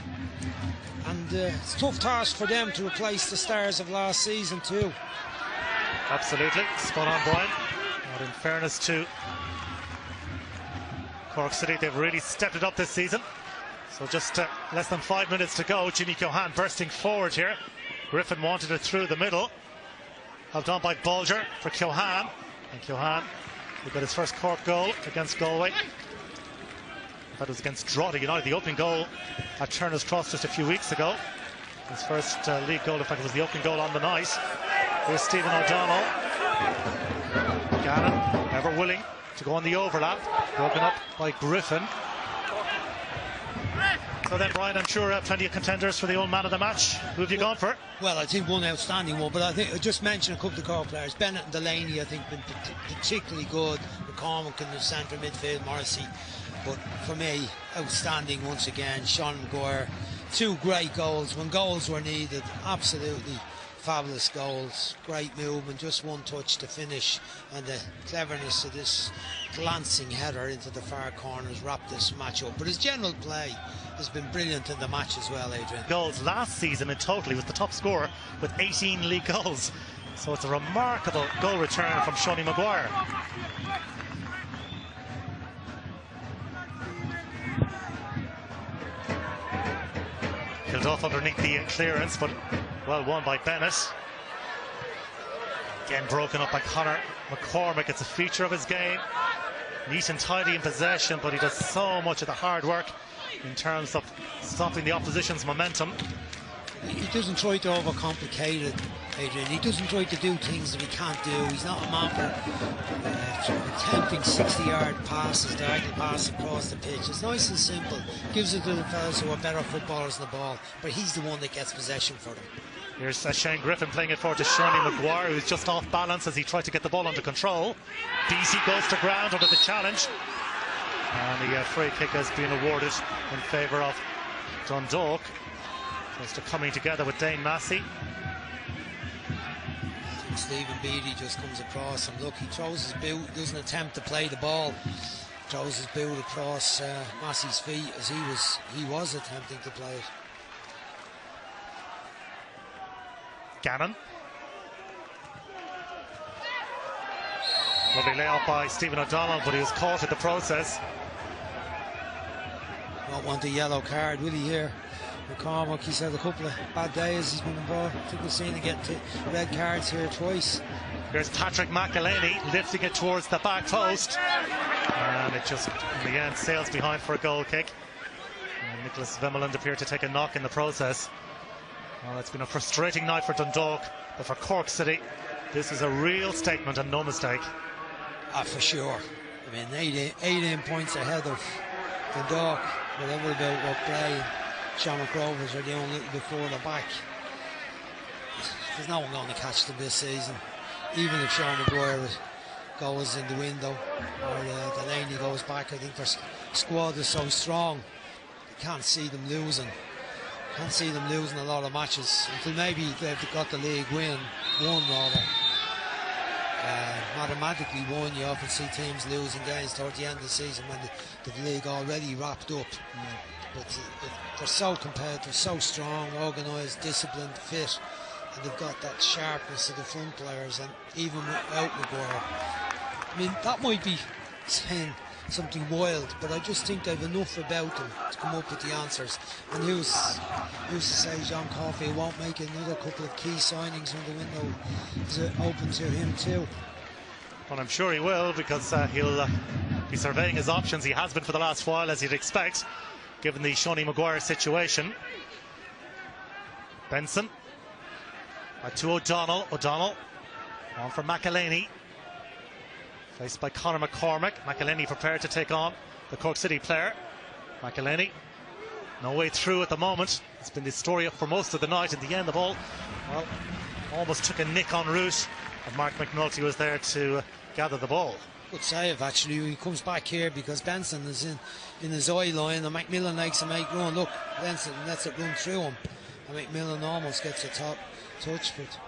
and it's a tough task for them to replace the stars of last season too. Absolutely, spot on, Brian. But in fairness to Cork City, they've really stepped it up this season. So just less than 5 minutes to go. Jimmy Keohane bursting forward here. Griffin wanted it through the middle. Held on by Bulger for Keohane. And Keohane, who got his first Cork goal against Galway. That was against Drogheda United, the opening goal at Turner's Cross just a few weeks ago. His first league goal, in fact, was the opening goal on the night. Here's Stephen O'Donnell. Gannon, ever willing to go on the overlap. Broken up by Griffin. So then, Brian, I'm sure plenty of contenders for the old man of the match. Who have you gone for? Well, I think one outstanding one, but I think I just mentioned a couple of Cork players. Bennett and Delaney, I think, been particularly good. McCormick in the centre midfield, Morrissey. But for me, outstanding once again, Sean Maguire. 2 great goals when goals were needed. Absolutely fabulous goals. Great movement, just one touch to finish, and the cleverness of this glancing header into the far corners wrapped this match up. But his general play has been brilliant in the match as well, Adrian. Goals last season in total, he was the top scorer with 18 league goals. So it's a remarkable goal return from Sean Maguire. Killed off underneath the clearance, but well won by Bennett. Again broken up by Conor McCormick. It's a feature of his game. Neat and tidy in possession, but he does so much of the hard work in terms of stopping the opposition's momentum. He doesn't try to overcomplicate it, Adrian. He doesn't try to do things that he can't do. He's not a man for attempting 60-yard passes, diagonal passes across the pitch. It's nice and simple. Gives it to the fellas who are better footballers than the ball, but he's the one that gets possession for them. Here's Shane Griffin playing it forward to Shirley Maguire, who's just off balance as he tried to get the ball under control. BC goes to ground under the challenge, and the free kick has been awarded in favour of Dundalk. Close to coming together with Dane Massey. I think Stephen Beattie just comes across and look, he throws his boot, doesn't attempt to play the ball, throws his boot across Massey's feet as he was attempting to play it. Gannon. Lovely layout by Stephen O'Donnell, but he was caught in the process. Won't want a yellow card, will he, here? McCormack, he's had a couple of bad days. He's been involved. I think we've seen him get red cards here twice. Here's Patrick McElhaney lifting it towards the back post. And it just, in the end, sails behind for a goal kick. And Nicholas Vemeland appeared to take a knock in the process. Well, it's been a frustrating night for Dundalk, but for Cork City, this is a real statement and no mistake. For sure. I mean, 18 points ahead of Dundalk, whatever about what play. Sean McGrovers are doing a little bit further back. There's no one going to catch them this season. Even if Sean Maguire goes in the window or Delaney goes back, I think their squad is so strong. You can't see them losing. Can't see them losing a lot of matches until maybe they've got the league one rather. Mathematically won, you often see teams losing games towards the end of the season when the league already wrapped up. But they're so competitive, so strong, organised, disciplined, fit, and they've got that sharpness of the front players. And even without Maguire, I mean, that might be saying something wild, but I just think they've enough about them to come up with the answers. And who's to say John Caulfield won't make another couple of key signings when the window is open to him too? Well, I'm sure he will, because he'll be surveying his options. He has been for the last while, as you'd expect, given the Seanie Maguire situation. Benson to O'Donnell. O'Donnell on for McElhaney, faced by Conor McCormack. McElhaney prepared to take on the Cork City player. McElhaney no way through at the moment. It's been the story for most of the night. In the end, the ball, well, almost took a nick en route, and Mark McNulty was there to gather the ball. Good save, actually. He comes back here because Benson is in his eye line, and McMillan makes a run. Look, Benson lets it run through him, and McMillan almost gets a top touch, but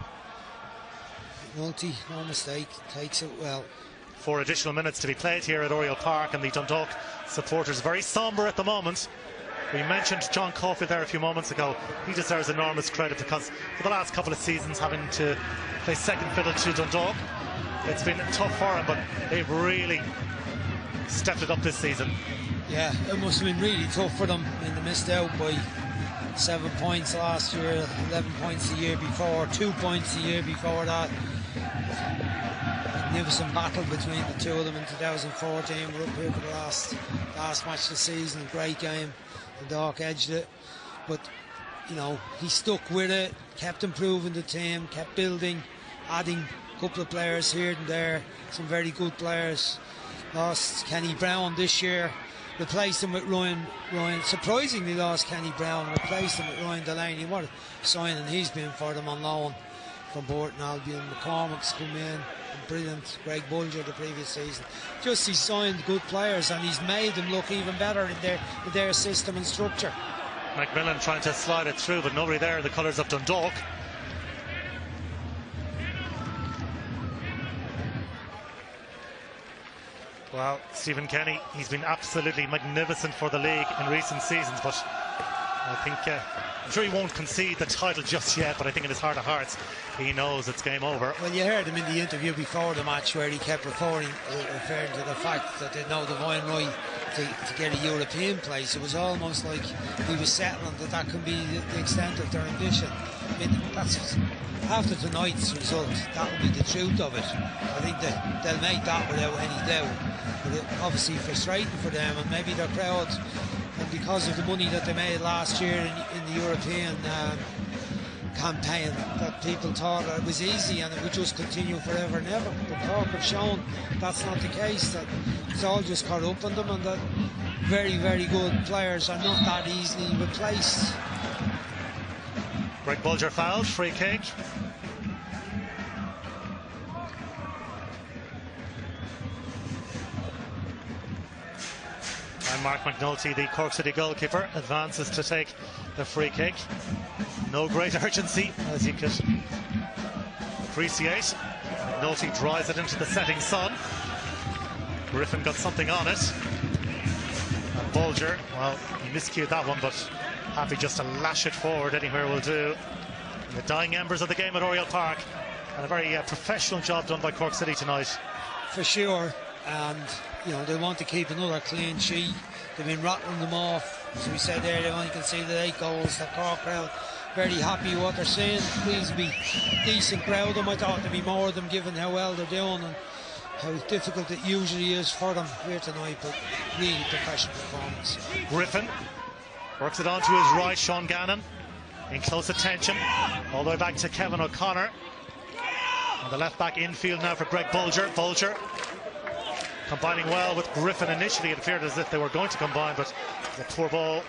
McNulty, no mistake, takes it well. 4 additional minutes to be played here at Oriel Park, and the Dundalk supporters very sombre at the moment. We mentioned John Caulfield there a few moments ago. He deserves enormous credit, because for the last couple of seasons, having to play second fiddle to Dundalk, it's been tough for him, but they've really stepped it up this season. Yeah, it must have been really tough for them. I mean, they missed out by 7 points last year, 11 points the year before, 2 points the year before that. Magnificent battle between the two of them in 2014. We're up here for the last match of the season. Great game. Dundalk edged it, but you know, he stuck with it, kept improving the team, kept building, adding a couple of players here and there, some very good players. Lost Kenny Brown this year, replaced him with Ryan. Surprisingly lost Kenny Brown, replaced him with Ryan Delaney. What a signing he's been for them on loan from Burton Albion. McCormack's come in, brilliant. Greg Bulger the previous season. Just he's signed good players, and he's made them look even better in their system and structure. McMillan trying to slide it through, but nobody there in the colours of Dundalk. Well, Stephen Kenny, he's been absolutely magnificent for the league in recent seasons, but I think I'm sure he won't concede the title just yet, but I think in his heart of hearts he knows it's game over. Well, you heard him in the interview before the match where he kept referring to the fact that they know the divine right to get a European place. It was almost like he was settling that can be the extent of their ambition. I mean, that's after tonight's result, that will be the truth of it. I think that they'll make that without any doubt. But it obviously frustrating for them, and maybe their crowd, and because of the money that they made last year in the European campaign, that people thought it was easy and it would just continue forever and ever. But Cork have shown that's not the case, that it's all just caught up on them, and that very, very good players are not that easily replaced. Greg Bulger fouled, free kick. And Mark McNulty, the Cork City goalkeeper, advances to take the free kick. No great urgency, as you could appreciate. McNulty drives it into the setting sun. Griffin got something on it. And Bulger, well, he miscued that one, but happy just to lash it forward anywhere will do. In the dying embers of the game at Oriel Park. And a very professional job done by Cork City tonight. for sure, and you know they want to keep another clean sheet. They've been rattling them off. As we said there, they've only conceded 8 goals. The Cork crowd very happy with what they're seeing. Pleased to be decent crowd. I thought there'd be more of them given how well they're doing and how difficult it usually is for them here tonight, but really professional performance. Griffin works it on to his right. Sean Gannon in close attention, all the way back to Kevin O'Connor. And the left back infield now for Greg Bulger. Bulger combining well with Griffin initially. It appeared as if they were going to combine, but the poor ball,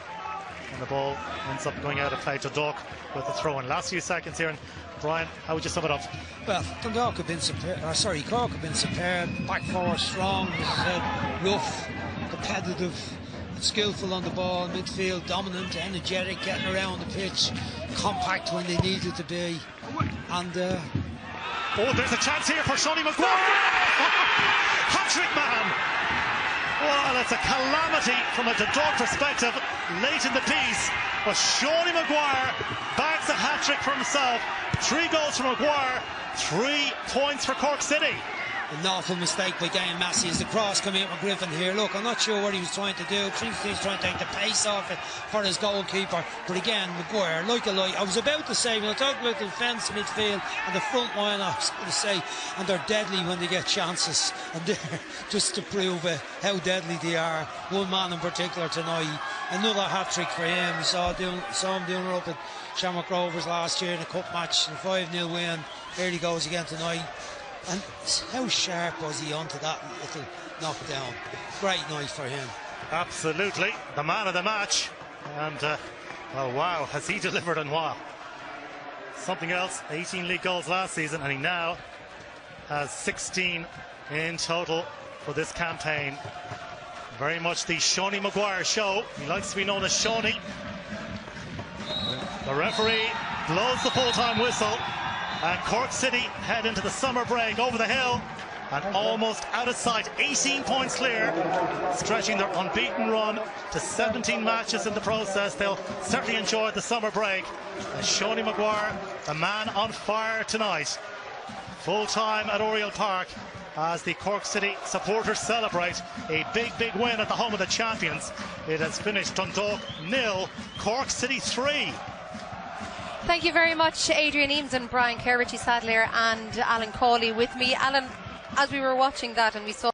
and the ball ends up going out of play to Dundalk with the throw in. Last few seconds here, and Brian, how would you sum it up? Well, Dundalk have been superb. Cork have been superb. Back four strong, as I said, rough, competitive, skillful on the ball. Midfield dominant, energetic, getting around the pitch, compact when they needed to be. And oh, there's a chance here for Shawnee Maguire. Hat-trick man. Well, it's a calamity from a Dundalk perspective late in the piece, but Shawnee Maguire bags a hat-trick for himself. 3 goals from Maguire, 3 points for Cork City. An awful mistake by Gaian Massey as the cross coming out with Griffin here. Look, I'm not sure what he was trying to do. He's trying to take the pace off it for his goalkeeper. But again, Maguire, like a light. I was about to say, when I talked about the defence, midfield, and the front line, I was going to say, and they're deadly when they get chances. And they're just to prove how deadly they are. One man in particular tonight. Another hat-trick for him. We saw him doing it up at Shamrock Rovers last year in a cup match, a 5-0 win. Here he goes again tonight. And how sharp was he onto that little knockdown? Great night for him. Absolutely, the man of the match. And oh wow, has he delivered in while? Something else. 18 league goals last season, and he now has 16 in total for this campaign. Very much the Shawnee Maguire show. He likes to be known as Shawnee. The referee blows the full-time whistle. And Cork City head into the summer break over the hill and almost out of sight. 18 points clear, stretching their unbeaten run to 17 matches in the process. They'll certainly enjoy the summer break. And Shawnee Maguire, the man on fire tonight. Full time at Oriel Park as the Cork City supporters celebrate a big win at the home of the champions. It has finished Dundalk 0, Cork City 3. Thank you very much, Adrian Eames and Brian Kerr, Richie Sadler and Alan Cawley with me. Alan, as we were watching that and we saw